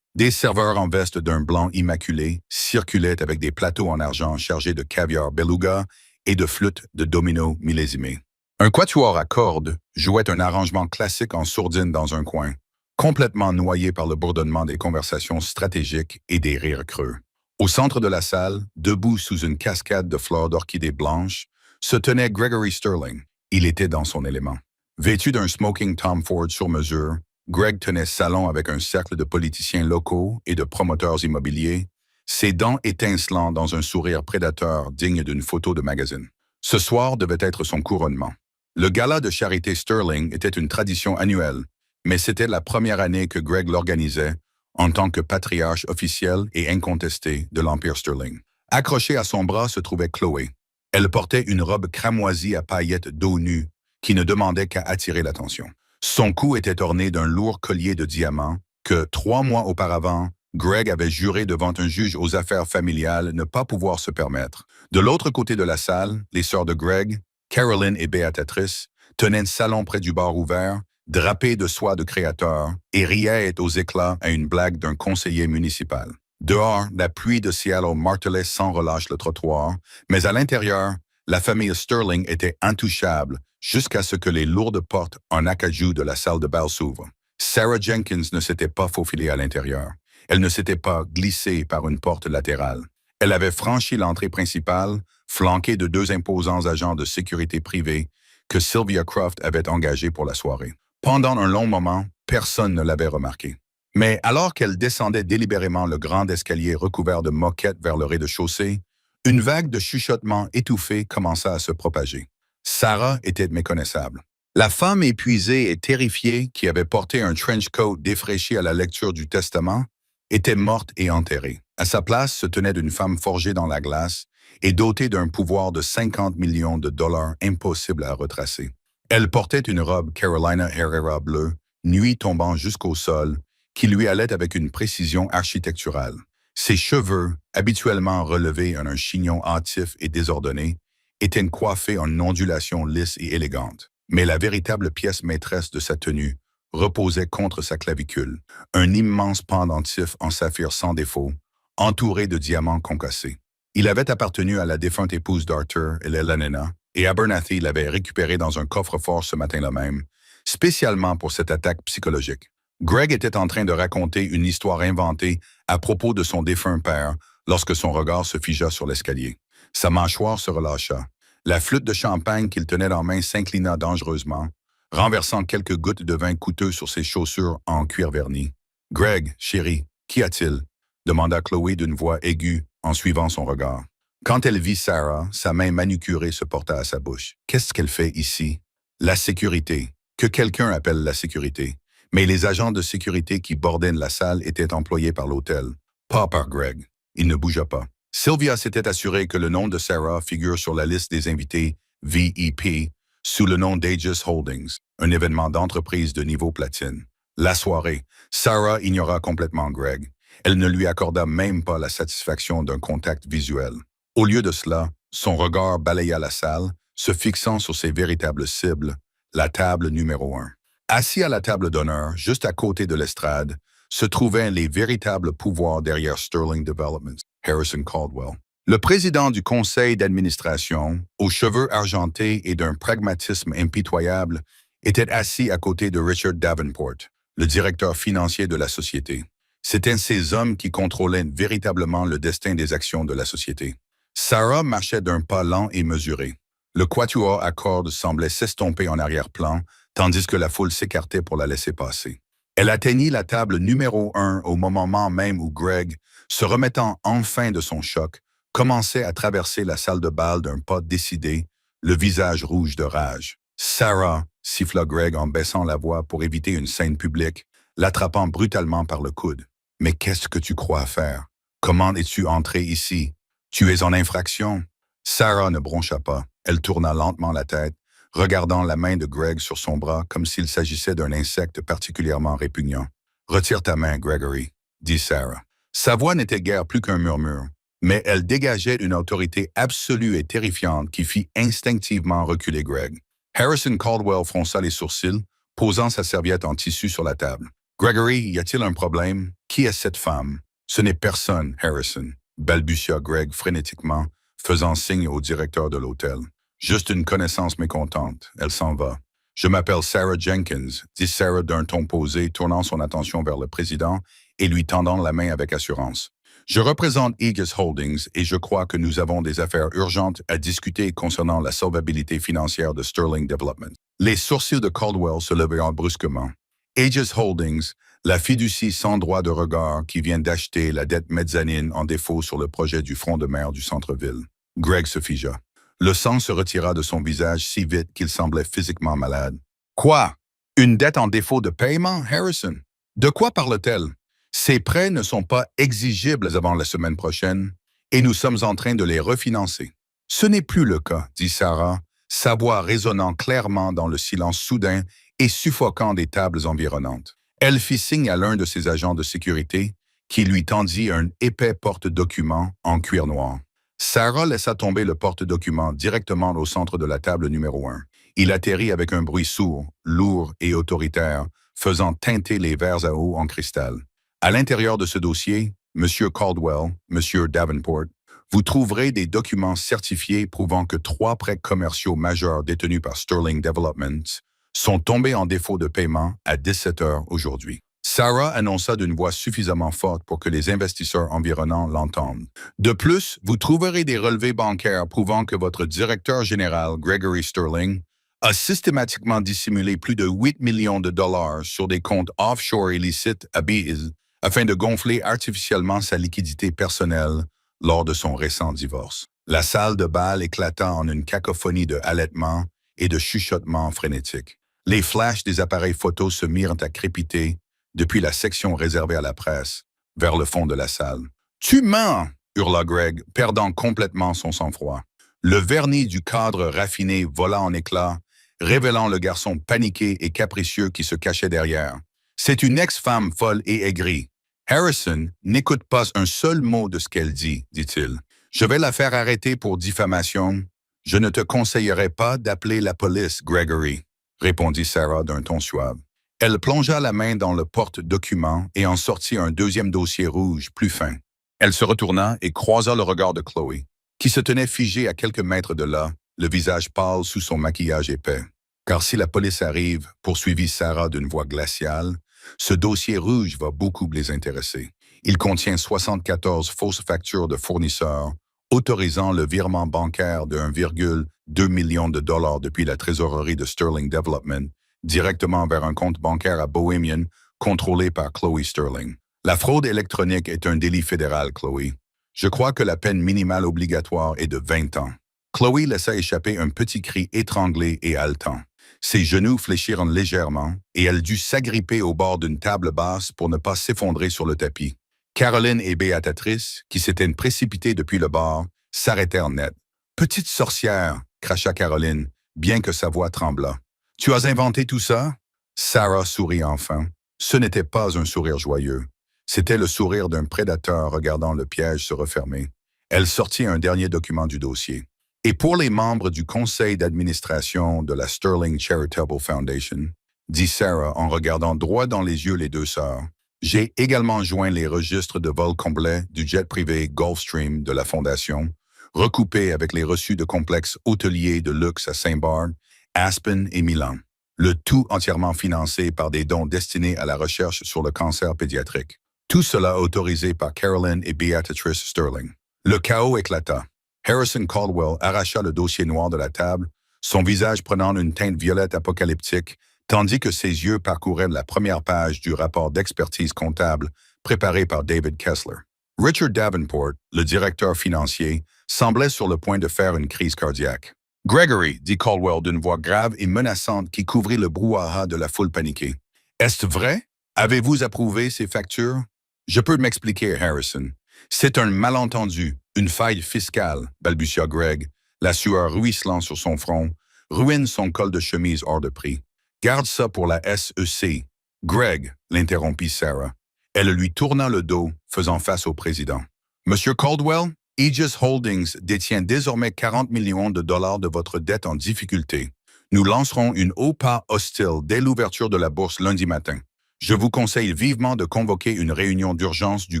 Des serveurs en veste d'un blanc immaculé circulaient avec des plateaux en argent chargés de caviar beluga et de flûtes de domino millésimées. Un quatuor à cordes jouait un arrangement classique en sourdine dans un coin, complètement noyé par le bourdonnement des conversations stratégiques et des rires creux. Au centre de la salle, debout sous une cascade de fleurs d'orchidées blanches, se tenait Gregory Sterling. Il était dans son élément. Vêtu d'un smoking Tom Ford sur mesure, Greg tenait salon avec un cercle de politiciens locaux et de promoteurs immobiliers, ses dents étincelant dans un sourire prédateur digne d'une photo de magazine. Ce soir devait être son couronnement. Le gala de charité Sterling était une tradition annuelle, mais c'était la première année que Greg l'organisait en tant que patriarche officiel et incontesté de l'Empire Sterling. Accrochée à son bras se trouvait Chloé. Elle portait une robe cramoisie à paillettes dos nues qui ne demandait qu'à attirer l'attention. Son cou était orné d'un lourd collier de diamants que, 3 mois auparavant, Greg avait juré devant un juge aux affaires familiales ne pas pouvoir se permettre. De l'autre côté de la salle, les sœurs de Greg, Caroline et Béatrice, tenaient un salon près du bar ouvert, drapé de soie de créateur, et riait aux éclats à une blague d'un conseiller municipal. Dehors, la pluie de Seattle martelait sans relâche le trottoir, mais à l'intérieur, la famille Sterling était intouchable jusqu'à ce que les lourdes portes en acajou de la salle de bal s'ouvrent. Sarah Jenkins ne s'était pas faufilée à l'intérieur. Elle ne s'était pas glissée par une porte latérale. Elle avait franchi l'entrée principale, flanquée de 2 imposants agents de sécurité privée que Sylvia Croft avait engagés pour la soirée. Pendant un long moment, personne ne l'avait remarqué. Mais alors qu'elle descendait délibérément le grand escalier recouvert de moquettes vers le rez-de-chaussée, une vague de chuchotements étouffés commença à se propager. Sarah était méconnaissable. La femme épuisée et terrifiée qui avait porté un trench coat défraîchi à la lecture du Testament était morte et enterrée. À sa place se tenait une femme forgée dans la glace et dotée d'un pouvoir de 50 millions de dollars impossible à retracer. Elle portait une robe Carolina Herrera bleue, nuit tombant jusqu'au sol, qui lui allait avec une précision architecturale. Ses cheveux, habituellement relevés en un chignon hâtif et désordonné, étaient coiffés en ondulations lisses et élégantes. Mais la véritable pièce maîtresse de sa tenue reposait contre sa clavicule, un immense pendentif en saphir sans défaut, entouré de diamants concassés. Il avait appartenu à la défunte épouse d'Arthur, Elena, et Abernathy l'avait récupéré dans un coffre-fort ce matin-là même, spécialement pour cette attaque psychologique. Greg était en train de raconter une histoire inventée à propos de son défunt père lorsque son regard se figea sur l'escalier. Sa mâchoire se relâcha. La flûte de champagne qu'il tenait en main s'inclina dangereusement, renversant quelques gouttes de vin coûteux sur ses chaussures en cuir verni. « Greg, chérie, qu'y a-t-il » demanda Chloé d'une voix aiguë en suivant son regard. Quand elle vit Sarah, sa main manucurée se porta à sa bouche. « Qu'est-ce qu'elle fait ici ?»« La sécurité. Que quelqu'un appelle la sécurité. » Mais les agents de sécurité qui bordaient la salle étaient employés par l'hôtel, pas par Greg. Il ne bougea pas. Sylvia s'était assurée que le nom de Sarah figure sur la liste des invités VIP sous le nom d'Aegis Holdings, un événement d'entreprise de niveau platine. La soirée, Sarah ignora complètement Greg. Elle ne lui accorda même pas la satisfaction d'un contact visuel. Au lieu de cela, son regard balaya la salle, se fixant sur ses véritables cibles, la table numéro 1. Assis à la table d'honneur, juste à côté de l'estrade, se trouvaient les véritables pouvoirs derrière Sterling Developments, Harrison Caldwell. Le président du conseil d'administration, aux cheveux argentés et d'un pragmatisme impitoyable, était assis à côté de Richard Davenport, le directeur financier de la société. C'étaient ces hommes qui contrôlaient véritablement le destin des actions de la société. Sarah marchait d'un pas lent et mesuré. Le quatuor à cordes semblait s'estomper en arrière-plan, tandis que la foule s'écartait pour la laisser passer. Elle atteignit la table numéro 1 au moment même où Greg, se remettant enfin de son choc, commençait à traverser la salle de bal d'un pas décidé, le visage rouge de rage. « Sarah !» siffla Greg en baissant la voix pour éviter une scène publique, l'attrapant brutalement par le coude. « Mais qu'est-ce que tu crois faire? Comment es-tu entré ici? Tu es en infraction? » Sarah ne broncha pas. Elle tourna lentement la tête, regardant la main de Greg sur son bras comme s'il s'agissait d'un insecte particulièrement répugnant. « Retire ta main, Gregory, » dit Sarah. Sa voix n'était guère plus qu'un murmure, mais elle dégageait une autorité absolue et terrifiante qui fit instinctivement reculer Greg. Harrison Caldwell fronça les sourcils, posant sa serviette en tissu sur la table. « Gregory, y a-t-il un problème? Qui est cette femme? »« Ce n'est personne, Harrison, » balbutia Greg frénétiquement, faisant signe au directeur de l'hôtel. « Juste une connaissance mécontente. Elle s'en va. »« Je m'appelle Sarah Jenkins, » dit Sarah d'un ton posé, tournant son attention vers le président et lui tendant la main avec assurance. « Je représente Aegis Holdings et je crois que nous avons des affaires urgentes à discuter concernant la solvabilité financière de Sterling Development. » Les sourcils de Caldwell se levèrent brusquement. Aegis Holdings, la fiducie sans droit de regard qui vient d'acheter la dette mezzanine en défaut sur le projet du front de mer du centre-ville. Greg se figea. Le sang se retira de son visage si vite qu'il semblait physiquement malade. « Quoi? Une dette en défaut de paiement, Harrison? De quoi parle-t-elle? Ces prêts ne sont pas exigibles avant la semaine prochaine et nous sommes en train de les refinancer. »« Ce n'est plus le cas, » dit Sarah, sa voix résonnant clairement dans le silence soudain et suffocant des tables environnantes. Elle fit signe à l'un de ses agents de sécurité qui lui tendit un épais porte-document en cuir noir. Sarah laissa tomber le porte-document directement au centre de la table numéro 1. Il atterrit avec un bruit sourd, lourd et autoritaire, faisant teinter les verres à eau en cristal. À l'intérieur de ce dossier, M. Caldwell, M. Davenport, vous trouverez des documents certifiés prouvant que 3 prêts commerciaux majeurs détenus par Sterling Developments sont tombés en défaut de paiement à 17 heures aujourd'hui. Sarah annonça d'une voix suffisamment forte pour que les investisseurs environnants l'entendent. De plus, vous trouverez des relevés bancaires prouvant que votre directeur général, Gregory Sterling, a systématiquement dissimulé plus de 8 millions de dollars sur des comptes offshore illicites à Belize afin de gonfler artificiellement sa liquidité personnelle lors de son récent divorce. La salle de bal éclata en une cacophonie de halètements et de chuchotements frénétiques. Les flashs des appareils photos se mirent à crépiter depuis la section réservée à la presse, vers le fond de la salle. « Tu mens !» hurla Greg, perdant complètement son sang-froid. Le vernis du cadre raffiné vola en éclats, révélant le garçon paniqué et capricieux qui se cachait derrière. « C'est une ex-femme folle et aigrie. Harrison n'écoute pas un seul mot de ce qu'elle dit, dit-il. Je vais la faire arrêter pour diffamation. Je ne te conseillerais pas d'appeler la police, Gregory, répondit Sarah d'un ton suave. Elle plongea la main dans le porte-document et en sortit un deuxième dossier rouge, plus fin. Elle se retourna et croisa le regard de Chloé, qui se tenait figée à quelques mètres de là, le visage pâle sous son maquillage épais. « Car si la police arrive, poursuivit Sarah d'une voix glaciale, ce dossier rouge va beaucoup les intéresser. Il contient 74 fausses factures de fournisseurs, autorisant le virement bancaire de 1,2 million de dollars depuis la trésorerie de Sterling Development, directement vers un compte bancaire à Bohemian, contrôlé par Chloe Sterling. La fraude électronique est un délit fédéral, Chloe. Je crois que la peine minimale obligatoire est de 20 ans. Chloe laissa échapper un petit cri étranglé et haletant. Ses genoux fléchirent légèrement et elle dut s'agripper au bord d'une table basse pour ne pas s'effondrer sur le tapis. Caroline et Béatrice, qui s'étaient précipitées depuis le bar, s'arrêtèrent net. « Petite sorcière !» cracha Caroline, bien que sa voix tremblât. « Tu as inventé tout ça ?» Sarah sourit enfin. Ce n'était pas un sourire joyeux. C'était le sourire d'un prédateur regardant le piège se refermer. Elle sortit un dernier document du dossier. Et pour les membres du conseil d'administration de la Sterling Charitable Foundation, dit Sarah en regardant droit dans les yeux les deux sœurs, j'ai également joint les registres de vol complet du jet privé Gulfstream de la Fondation, recoupés avec les reçus de complexes hôteliers de luxe à Saint-Barth, Aspen et Milan. Le tout entièrement financé par des dons destinés à la recherche sur le cancer pédiatrique. Tout cela autorisé par Carolyn et Beatrice Sterling. Le chaos éclata. Harrison Caldwell arracha le dossier noir de la table, son visage prenant une teinte violette apocalyptique, tandis que ses yeux parcouraient la première page du rapport d'expertise comptable préparé par David Kessler. Richard Davenport, le directeur financier, semblait sur le point de faire une crise cardiaque. « Gregory », dit Caldwell d'une voix grave et menaçante qui couvrit le brouhaha de la foule paniquée. « Est-ce vrai? Avez-vous approuvé ces factures? » « Je peux m'expliquer, Harrison. C'est un malentendu, une faille fiscale, balbutia Greg, la sueur ruisselant sur son front, ruine son col de chemise hors de prix. Garde ça pour la SEC. Greg, l'interrompit Sarah. Elle lui tourna le dos, faisant face au président. Monsieur Caldwell, Aegis Holdings détient désormais 40 millions de dollars de votre dette en difficulté. Nous lancerons une OPA hostile dès l'ouverture de la bourse lundi matin. Je vous conseille vivement de convoquer une réunion d'urgence du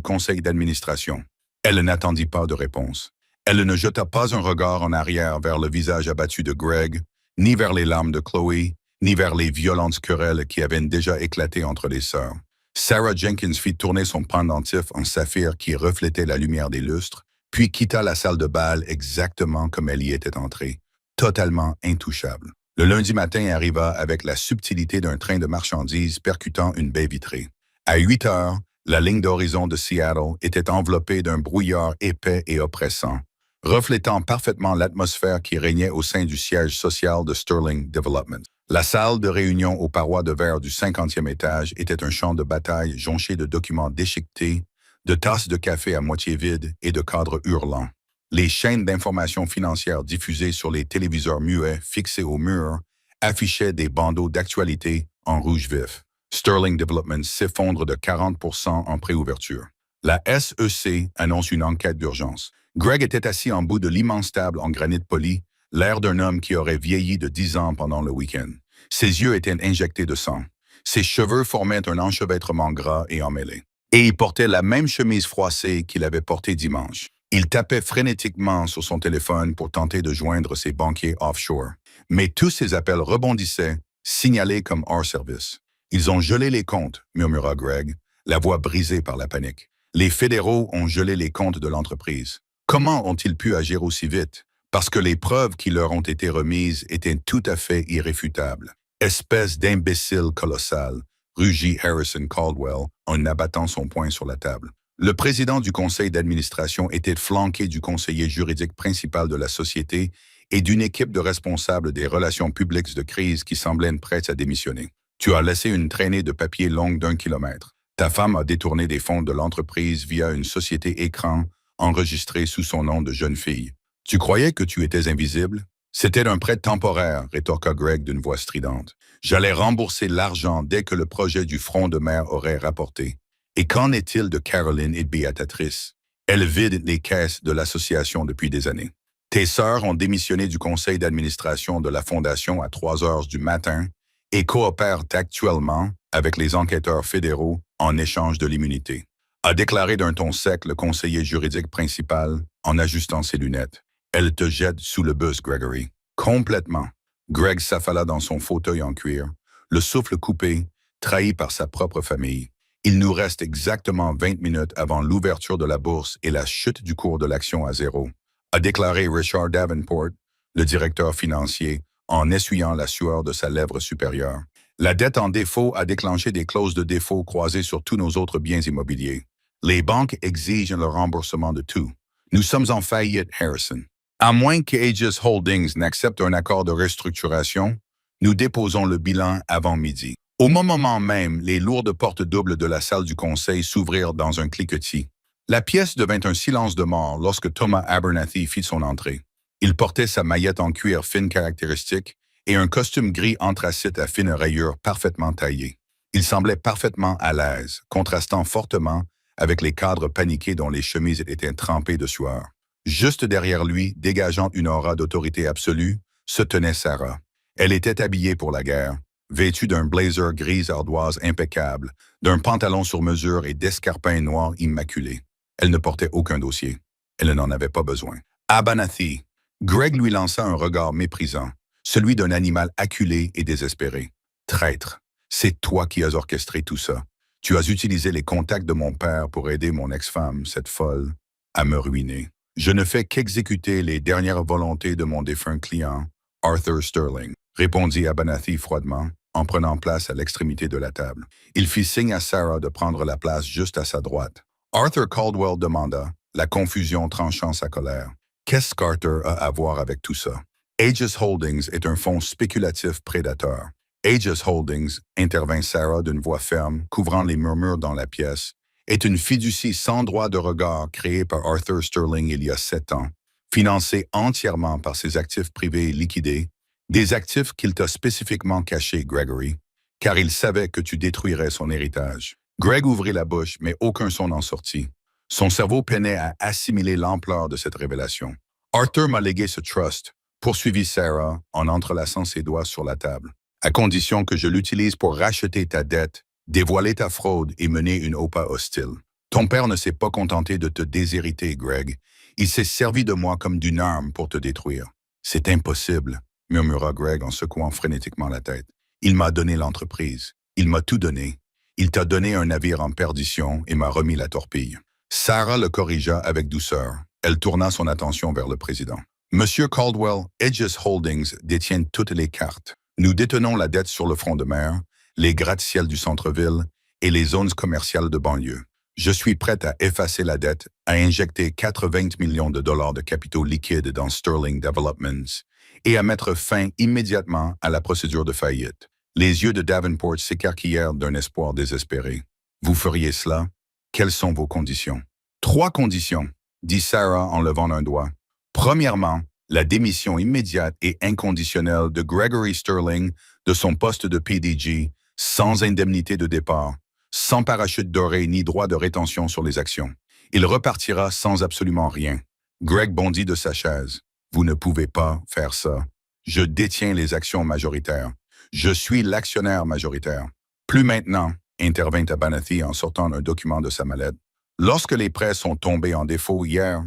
conseil d'administration. Elle n'attendit pas de réponse. Elle ne jeta pas un regard en arrière vers le visage abattu de Greg, ni vers les larmes de Chloé, ni vers les violentes querelles qui avaient déjà éclaté entre les sœurs. Sarah Jenkins fit tourner son pendentif en saphir qui reflétait la lumière des lustres, puis quitta la salle de bal exactement comme elle y était entrée, totalement intouchable. Le lundi matin arriva avec la subtilité d'un train de marchandises percutant une baie vitrée. À 8 heures, la ligne d'horizon de Seattle était enveloppée d'un brouillard épais et oppressant, reflétant parfaitement l'atmosphère qui régnait au sein du siège social de Sterling Development. La salle de réunion aux parois de verre du 50e étage était un champ de bataille jonché de documents déchiquetés, de tasses de café à moitié vides et de cadres hurlants. Les chaînes d'information financière diffusées sur les téléviseurs muets fixés au mur affichaient des bandeaux d'actualité en rouge vif. Sterling Development s'effondre de 40% en préouverture. La SEC annonce une enquête d'urgence. Greg était assis en bout de l'immense table en granit poli, l'air d'un homme qui aurait vieilli de 10 ans pendant le week-end. Ses yeux étaient injectés de sang. Ses cheveux formaient un enchevêtrement gras et emmêlé. Et il portait la même chemise froissée qu'il avait portée dimanche. Il tapait frénétiquement sur son téléphone pour tenter de joindre ses banquiers offshore. Mais tous ses appels rebondissaient, signalés comme hors service. « Ils ont gelé les comptes », murmura Greg, la voix brisée par la panique. « Les fédéraux ont gelé les comptes de l'entreprise. Comment ont-ils pu agir aussi vite? Parce que les preuves qui leur ont été remises étaient tout à fait irréfutables. Espèce d'imbécile colossal, rugit Harrison Caldwell en abattant son poing sur la table. Le président du conseil d'administration était flanqué du conseiller juridique principal de la société et d'une équipe de responsables des relations publiques de crise qui semblaient prêtes à démissionner. Tu as laissé une traînée de papier longue d'1 kilomètre. Ta femme a détourné des fonds de l'entreprise via une société écran enregistrée sous son nom de jeune fille. Tu croyais que tu étais invisible? C'était un prêt temporaire, rétorqua Greg d'une voix stridente. J'allais rembourser l'argent dès que le projet du front de mer aurait rapporté. Et qu'en est-il de Caroline et de Beatrice? Elles vident les caisses de l'association depuis des années. Tes sœurs ont démissionné du conseil d'administration de la Fondation à 3 heures du matin et coopèrent actuellement avec les enquêteurs fédéraux en échange de l'immunité, a déclaré d'un ton sec le conseiller juridique principal en ajustant ses lunettes. Elle te jette sous le bus, Gregory. Complètement. Greg s'affala dans son fauteuil en cuir, le souffle coupé, trahi par sa propre famille. Il nous reste exactement 20 minutes avant l'ouverture de la bourse et la chute du cours de l'action à zéro, a déclaré Richard Davenport, le directeur financier, en essuyant la sueur de sa lèvre supérieure. La dette en défaut a déclenché des clauses de défaut croisées sur tous nos autres biens immobiliers. Les banques exigent le remboursement de tout. Nous sommes en faillite, Harrison. À moins que Aegis Holdings n'accepte un accord de restructuration, nous déposons le bilan avant midi. Au moment même, les lourdes portes doubles de la salle du conseil s'ouvrirent dans un cliquetis. La pièce devint un silence de mort lorsque Thomas Abernathy fit son entrée. Il portait sa maillette en cuir fine caractéristique et un costume gris anthracite à fines rayures parfaitement taillées. Il semblait parfaitement à l'aise, contrastant fortement avec les cadres paniqués dont les chemises étaient trempées de sueur. Juste derrière lui, dégageant une aura d'autorité absolue, se tenait Sarah. Elle était habillée pour la guerre, vêtue d'un blazer gris ardoise impeccable, d'un pantalon sur mesure et d'escarpins noirs immaculés. Elle ne portait aucun dossier. Elle n'en avait pas besoin. Abernathy. Greg lui lança un regard méprisant, celui d'un animal acculé et désespéré. Traître, c'est toi qui as orchestré tout ça. Tu as utilisé les contacts de mon père pour aider mon ex-femme, cette folle, à me ruiner. Je ne fais qu'exécuter les dernières volontés de mon défunt client, Arthur Sterling, répondit Abernathy froidement, en prenant place à l'extrémité de la table. Il fit signe à Sarah de prendre la place juste à sa droite. Arthur Caldwell demanda, la confusion tranchant sa colère. Qu'est-ce qu'Arthur a à voir avec tout ça? Aegis Holdings est un fonds spéculatif prédateur. Aegis Holdings, intervint Sarah d'une voix ferme, couvrant les murmures dans la pièce, est une fiducie sans droit de regard créée par Arthur Sterling il y a 7 ans, financée entièrement par ses actifs privés liquidés, des actifs qu'il t'a spécifiquement cachés, Gregory, car il savait que tu détruirais son héritage. Greg ouvrit la bouche, mais aucun son n'en sortit. Son cerveau peinait à assimiler l'ampleur de cette révélation. Arthur m'a légué ce trust, poursuivit Sarah en entrelaçant ses doigts sur la table, à condition que je l'utilise pour racheter ta dette, dévoiler ta fraude et mener une OPA hostile. Ton père ne s'est pas contenté de te déshériter, Greg. Il s'est servi de moi comme d'une arme pour te détruire. C'est impossible, murmura Greg en secouant frénétiquement la tête. Il m'a donné l'entreprise. Il m'a tout donné. Il t'a donné un navire en perdition et m'a remis la torpille. Sarah le corrigea avec douceur. Elle tourna son attention vers le président. Monsieur Caldwell, Aegis Holdings détient toutes les cartes. Nous détenons la dette sur le front de mer, les gratte-ciels du centre-ville et les zones commerciales de banlieue. Je suis prêt à effacer la dette, à injecter 80 millions de dollars de capitaux liquides dans Sterling Developments et à mettre fin immédiatement à la procédure de faillite. Les yeux de Davenport s'écarquillèrent d'un espoir désespéré. Vous feriez cela? Quelles sont vos conditions? 3 conditions, dit Sarah en levant un doigt. Premièrement, la démission immédiate et inconditionnelle de Gregory Sterling de son poste de PDG, sans indemnité de départ, sans parachute doré ni droit de rétention sur les actions. Il repartira sans absolument rien. Greg bondit de sa chaise. Vous ne pouvez pas faire ça. Je détiens les actions majoritaires. Je suis l'actionnaire majoritaire. Plus maintenant, intervint Abernathy en sortant un document de sa mallette. Lorsque les prêts sont tombés en défaut hier,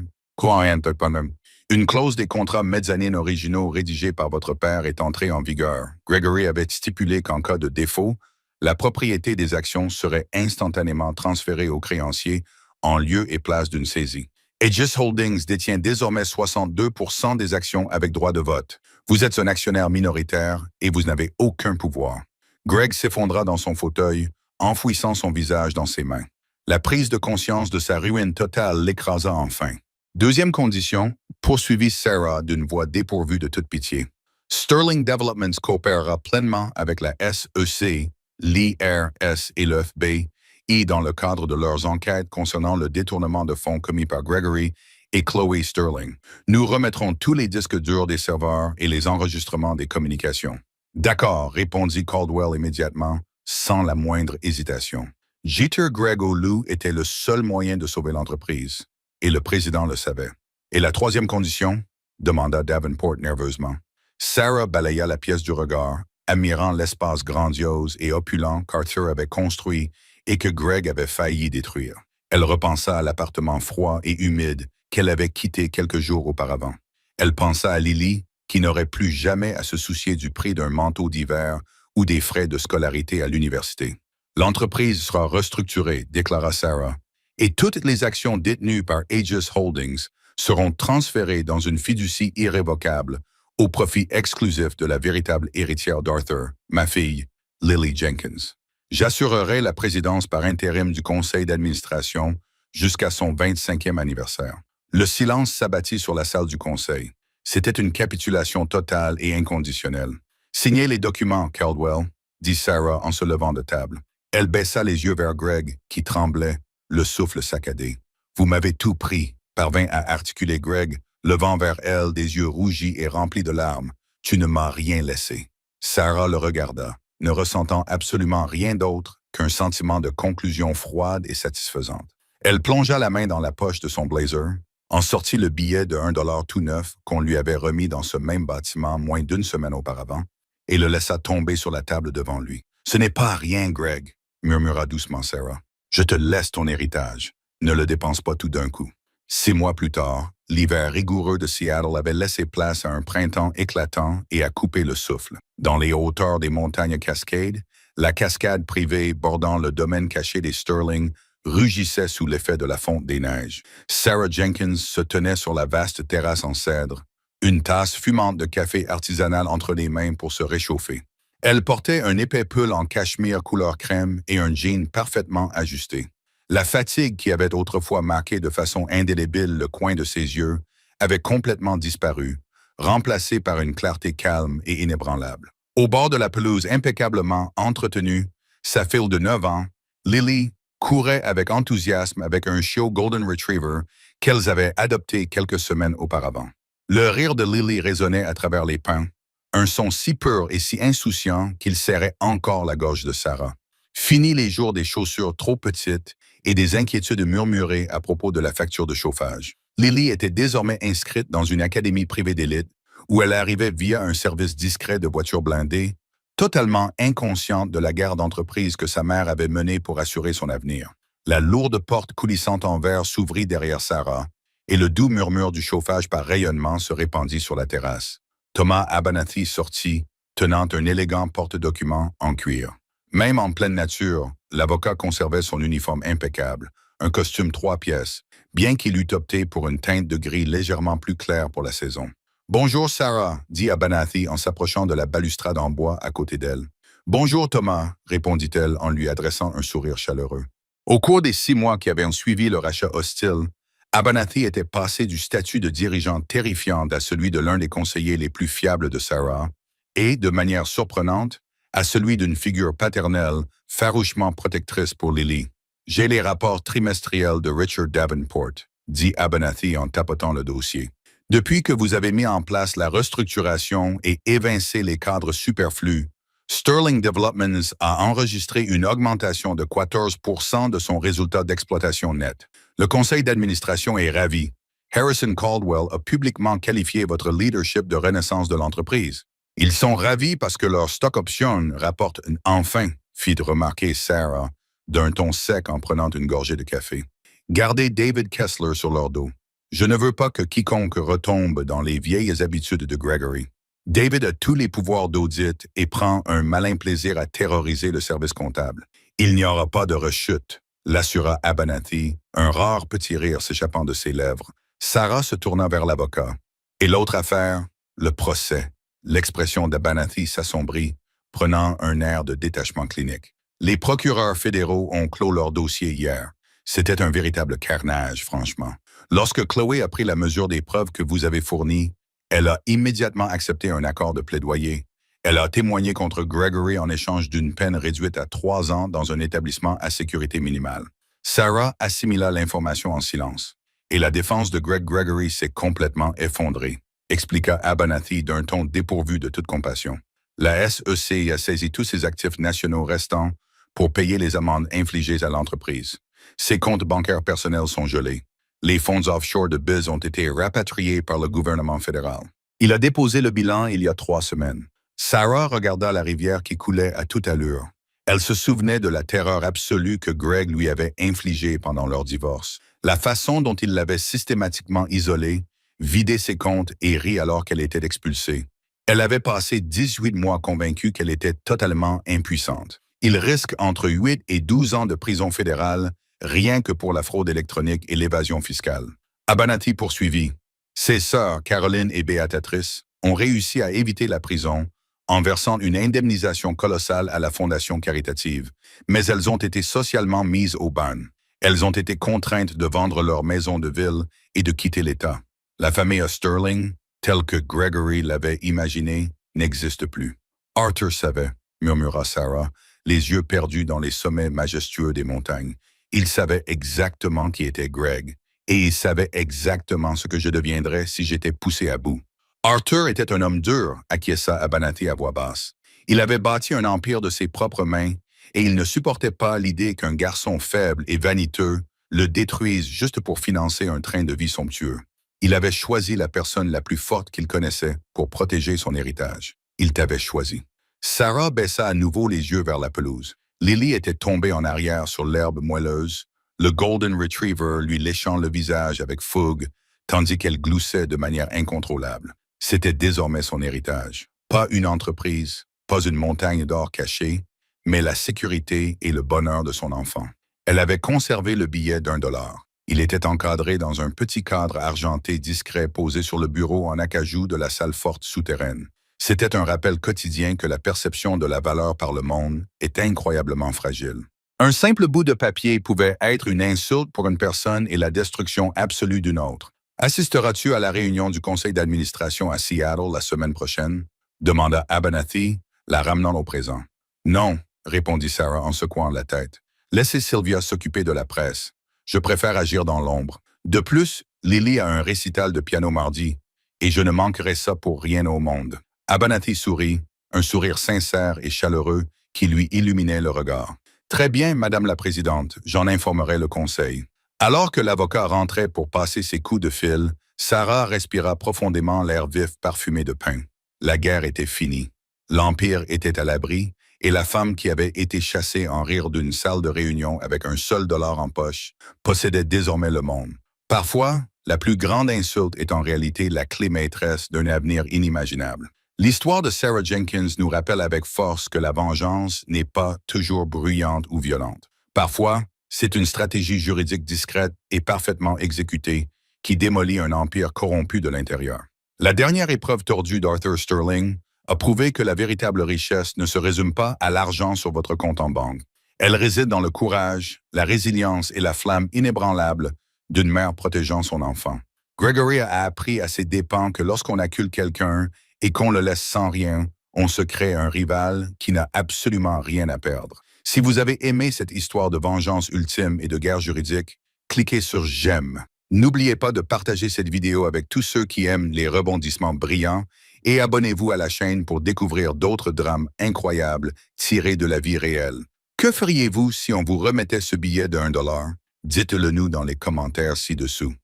une clause des contrats mezzanine originaux rédigés par votre père est entrée en vigueur. Gregory avait stipulé qu'en cas de défaut, la propriété des actions serait instantanément transférée aux créanciers en lieu et place d'une saisie. Aegis Holdings détient désormais 62% des actions avec droit de vote. Vous êtes un actionnaire minoritaire et vous n'avez aucun pouvoir. Greg s'effondra dans son fauteuil, enfouissant son visage dans ses mains. La prise de conscience de sa ruine totale l'écrasa enfin. Deuxième condition, poursuivit Sarah d'une voix dépourvue de toute pitié. Sterling Developments coopérera pleinement avec la SEC, l'IRS et le FBI dans le cadre de leurs enquêtes concernant le détournement de fonds commis par Gregory et Chloe Sterling. Nous remettrons tous les disques durs des serveurs et les enregistrements des communications. D'accord, répondit Caldwell immédiatement, sans la moindre hésitation. Jeter Greg O'Lou était le seul moyen de sauver l'entreprise, et le président le savait. Et la troisième condition? Demanda Davenport nerveusement. Sarah balaya la pièce du regard, admirant l'espace grandiose et opulent qu'Arthur avait construit et que Greg avait failli détruire. Elle repensa à l'appartement froid et humide qu'elle avait quitté quelques jours auparavant. Elle pensa à Lily, qui n'aurait plus jamais à se soucier du prix d'un manteau d'hiver ou des frais de scolarité à l'université. L'entreprise sera restructurée, déclara Sarah, et toutes les actions détenues par Aegis Holdings seront transférées dans une fiducie irrévocable au profit exclusif de la véritable héritière d'Arthur, ma fille, Lily Jenkins. J'assurerai la présidence par intérim du conseil d'administration jusqu'à son 25e anniversaire. Le silence s'abattit sur la salle du conseil. C'était une capitulation totale et inconditionnelle. Signez les documents, Caldwell, dit Sarah en se levant de table. Elle baissa les yeux vers Greg, qui tremblait, le souffle saccadé. Vous m'avez tout pris, parvint à articuler Greg, levant vers elle des yeux rougis et remplis de larmes. Tu ne m'as rien laissé. Sarah le regarda, ne ressentant absolument rien d'autre qu'un sentiment de conclusion froide et satisfaisante. Elle plongea la main dans la poche de son blazer, en sortit le billet de 1$ tout neuf qu'on lui avait remis dans ce même bâtiment moins d'une semaine auparavant et le laissa tomber sur la table devant lui. « Ce n'est pas rien, Greg, » murmura doucement Sarah. « Je te laisse ton héritage. Ne le dépense pas tout d'un coup. » 6 mois plus tard, l'hiver rigoureux de Seattle avait laissé place à un printemps éclatant et à couper le souffle. Dans les hauteurs des montagnes Cascades, la cascade privée bordant le domaine caché des Sterling rugissait sous l'effet de la fonte des neiges. Sarah Jenkins se tenait sur la vaste terrasse en cèdre, une tasse fumante de café artisanal entre les mains pour se réchauffer. Elle portait un épais pull en cachemire couleur crème et un jean parfaitement ajusté. La fatigue qui avait autrefois marqué de façon indélébile le coin de ses yeux avait complètement disparu, remplacée par une clarté calme et inébranlable. Au bord de la pelouse impeccablement entretenue, sa fille de 9 ans, Lily, courait avec enthousiasme avec un chiot Golden Retriever qu'elles avaient adopté quelques semaines auparavant. Le rire de Lily résonnait à travers les pins, un son si pur et si insouciant qu'il serrait encore la gorge de Sarah. Fini les jours des chaussures trop petites et des inquiétudes murmurées à propos de la facture de chauffage. Lily était désormais inscrite dans une académie privée d'élite où elle arrivait via un service discret de voitures blindées, totalement inconsciente de la guerre d'entreprise que sa mère avait menée pour assurer son avenir. La lourde porte coulissante en verre s'ouvrit derrière Sarah et le doux murmure du chauffage par rayonnement se répandit sur la terrasse. Thomas Abernathy sortit, tenant un élégant porte-document en cuir. Même en pleine nature, l'avocat conservait son uniforme impeccable, un costume 3 pièces, bien qu'il eût opté pour une teinte de gris légèrement plus claire pour la saison. « Bonjour, Sarah, » dit Abernathy en s'approchant de la balustrade en bois à côté d'elle. « Bonjour, Thomas, » répondit-elle en lui adressant un sourire chaleureux. Au cours des 6 mois qui avaient suivi le rachat hostile, Abernathy était passé du statut de dirigeant terrifiant à celui de l'un des conseillers les plus fiables de Sarah et, de manière surprenante, à celui d'une figure paternelle farouchement protectrice pour Lily. « J'ai les rapports trimestriels de Richard Davenport, » dit Abernathy en tapotant le dossier. « Depuis que vous avez mis en place la restructuration et évincé les cadres superflus, Sterling Developments a enregistré une augmentation de 14% de son résultat d'exploitation net. Le conseil d'administration est ravi. Harrison Caldwell a publiquement qualifié votre leadership de renaissance de l'entreprise. Ils sont ravis parce que leur stock option rapporte enfin, fit remarquer Sarah, d'un ton sec en prenant une gorgée de café. Gardez David Kessler sur leur dos. Je ne veux pas que quiconque retombe dans les vieilles habitudes de Gregory. David a tous les pouvoirs d'audit et prend un malin plaisir à terroriser le service comptable. Il n'y aura pas de rechute, l'assura Abernathy, un rare petit rire s'échappant de ses lèvres. Sarah se tourna vers l'avocat. Et l'autre affaire, le procès. L'expression d'Abernathy s'assombrit, prenant un air de détachement clinique. Les procureurs fédéraux ont clos leur dossier hier. C'était un véritable carnage, franchement. Lorsque Chloé a pris la mesure des preuves que vous avez fournies, elle a immédiatement accepté un accord de plaidoyer. Elle a témoigné contre Gregory en échange d'une peine réduite à 3 ans dans un établissement à sécurité minimale. Sarah assimila l'information en silence. Et la défense de Greg Gregory s'est complètement effondrée, expliqua Abernathy d'un ton dépourvu de toute compassion. La SEC a saisi tous ses actifs nationaux restants pour payer les amendes infligées à l'entreprise. Ses comptes bancaires personnels sont gelés. Les fonds offshore de Biz ont été rapatriés par le gouvernement fédéral. Il a déposé le bilan il y a 3 semaines. Sarah regarda la rivière qui coulait à toute allure. Elle se souvenait de la terreur absolue que Greg lui avait infligée pendant leur divorce. La façon dont il l'avait systématiquement isolée, vidé ses comptes et ri alors qu'elle était expulsée. Elle avait passé 18 mois convaincue qu'elle était totalement impuissante. Il risque entre 8 et 12 ans de prison fédérale, rien que pour la fraude électronique et l'évasion fiscale. Abernathy poursuivit. Ses sœurs, Caroline et Béatrice, ont réussi à éviter la prison en versant une indemnisation colossale à la fondation caritative, mais elles ont été socialement mises au ban. Elles ont été contraintes de vendre leur maison de ville et de quitter l'État. La famille Sterling, telle que Gregory l'avait imaginée, n'existe plus. Arthur savait, murmura Sarah, les yeux perdus dans les sommets majestueux des montagnes. Il savait exactement qui était Greg, et il savait exactement ce que je deviendrais si j'étais poussé à bout. Arthur était un homme dur, acquiesça Abernathy à voix basse. Il avait bâti un empire de ses propres mains, et il ne supportait pas l'idée qu'un garçon faible et vaniteux le détruisent juste pour financer un train de vie somptueux. Il avait choisi la personne la plus forte qu'il connaissait pour protéger son héritage. Il t'avait choisi. Sarah baissa à nouveau les yeux vers la pelouse. Lily était tombée en arrière sur l'herbe moelleuse, le Golden Retriever lui léchant le visage avec fougue, tandis qu'elle gloussait de manière incontrôlable. C'était désormais son héritage. Pas une entreprise, pas une montagne d'or cachée, mais la sécurité et le bonheur de son enfant. Elle avait conservé le billet d'1 $. Il était encadré dans un petit cadre argenté discret posé sur le bureau en acajou de la salle forte souterraine. C'était un rappel quotidien que la perception de la valeur par le monde est incroyablement fragile. Un simple bout de papier pouvait être une insulte pour une personne et la destruction absolue d'une autre. Assisteras-tu à la réunion du conseil d'administration à Seattle la semaine prochaine? Demanda Abernathy, la ramenant au présent. Non, répondit Sarah en secouant la tête. Laissez Sylvia s'occuper de la presse. Je préfère agir dans l'ombre. De plus, Lily a un récital de piano mardi, et je ne manquerai ça pour rien au monde. Abernathy sourit, un sourire sincère et chaleureux qui lui illuminait le regard. Très bien, Madame la Présidente, j'en informerai le Conseil. Alors que l'avocat rentrait pour passer ses coups de fil, Sarah respira profondément l'air vif parfumé de pain. La guerre était finie. L'Empire était à l'abri, et la femme qui avait été chassée en rire d'une salle de réunion avec un seul dollar en poche possédait désormais le monde. Parfois, la plus grande insulte est en réalité la clé maîtresse d'un avenir inimaginable. L'histoire de Sarah Jenkins nous rappelle avec force que la vengeance n'est pas toujours bruyante ou violente. Parfois, c'est une stratégie juridique discrète et parfaitement exécutée qui démolit un empire corrompu de l'intérieur. La dernière épreuve tordue d'Arthur Sterling a prouvé que la véritable richesse ne se résume pas à l'argent sur votre compte en banque. Elle réside dans le courage, la résilience et la flamme inébranlable d'une mère protégeant son enfant. Gregory a appris à ses dépens que lorsqu'on accule quelqu'un et qu'on le laisse sans rien, on se crée un rival qui n'a absolument rien à perdre. Si vous avez aimé cette histoire de vengeance ultime et de guerre juridique, cliquez sur « J'aime ». N'oubliez pas de partager cette vidéo avec tous ceux qui aiment les rebondissements brillants et abonnez-vous à la chaîne pour découvrir d'autres drames incroyables tirés de la vie réelle. Que feriez-vous si on vous remettait ce billet de $1? Dites-le nous dans les commentaires ci-dessous.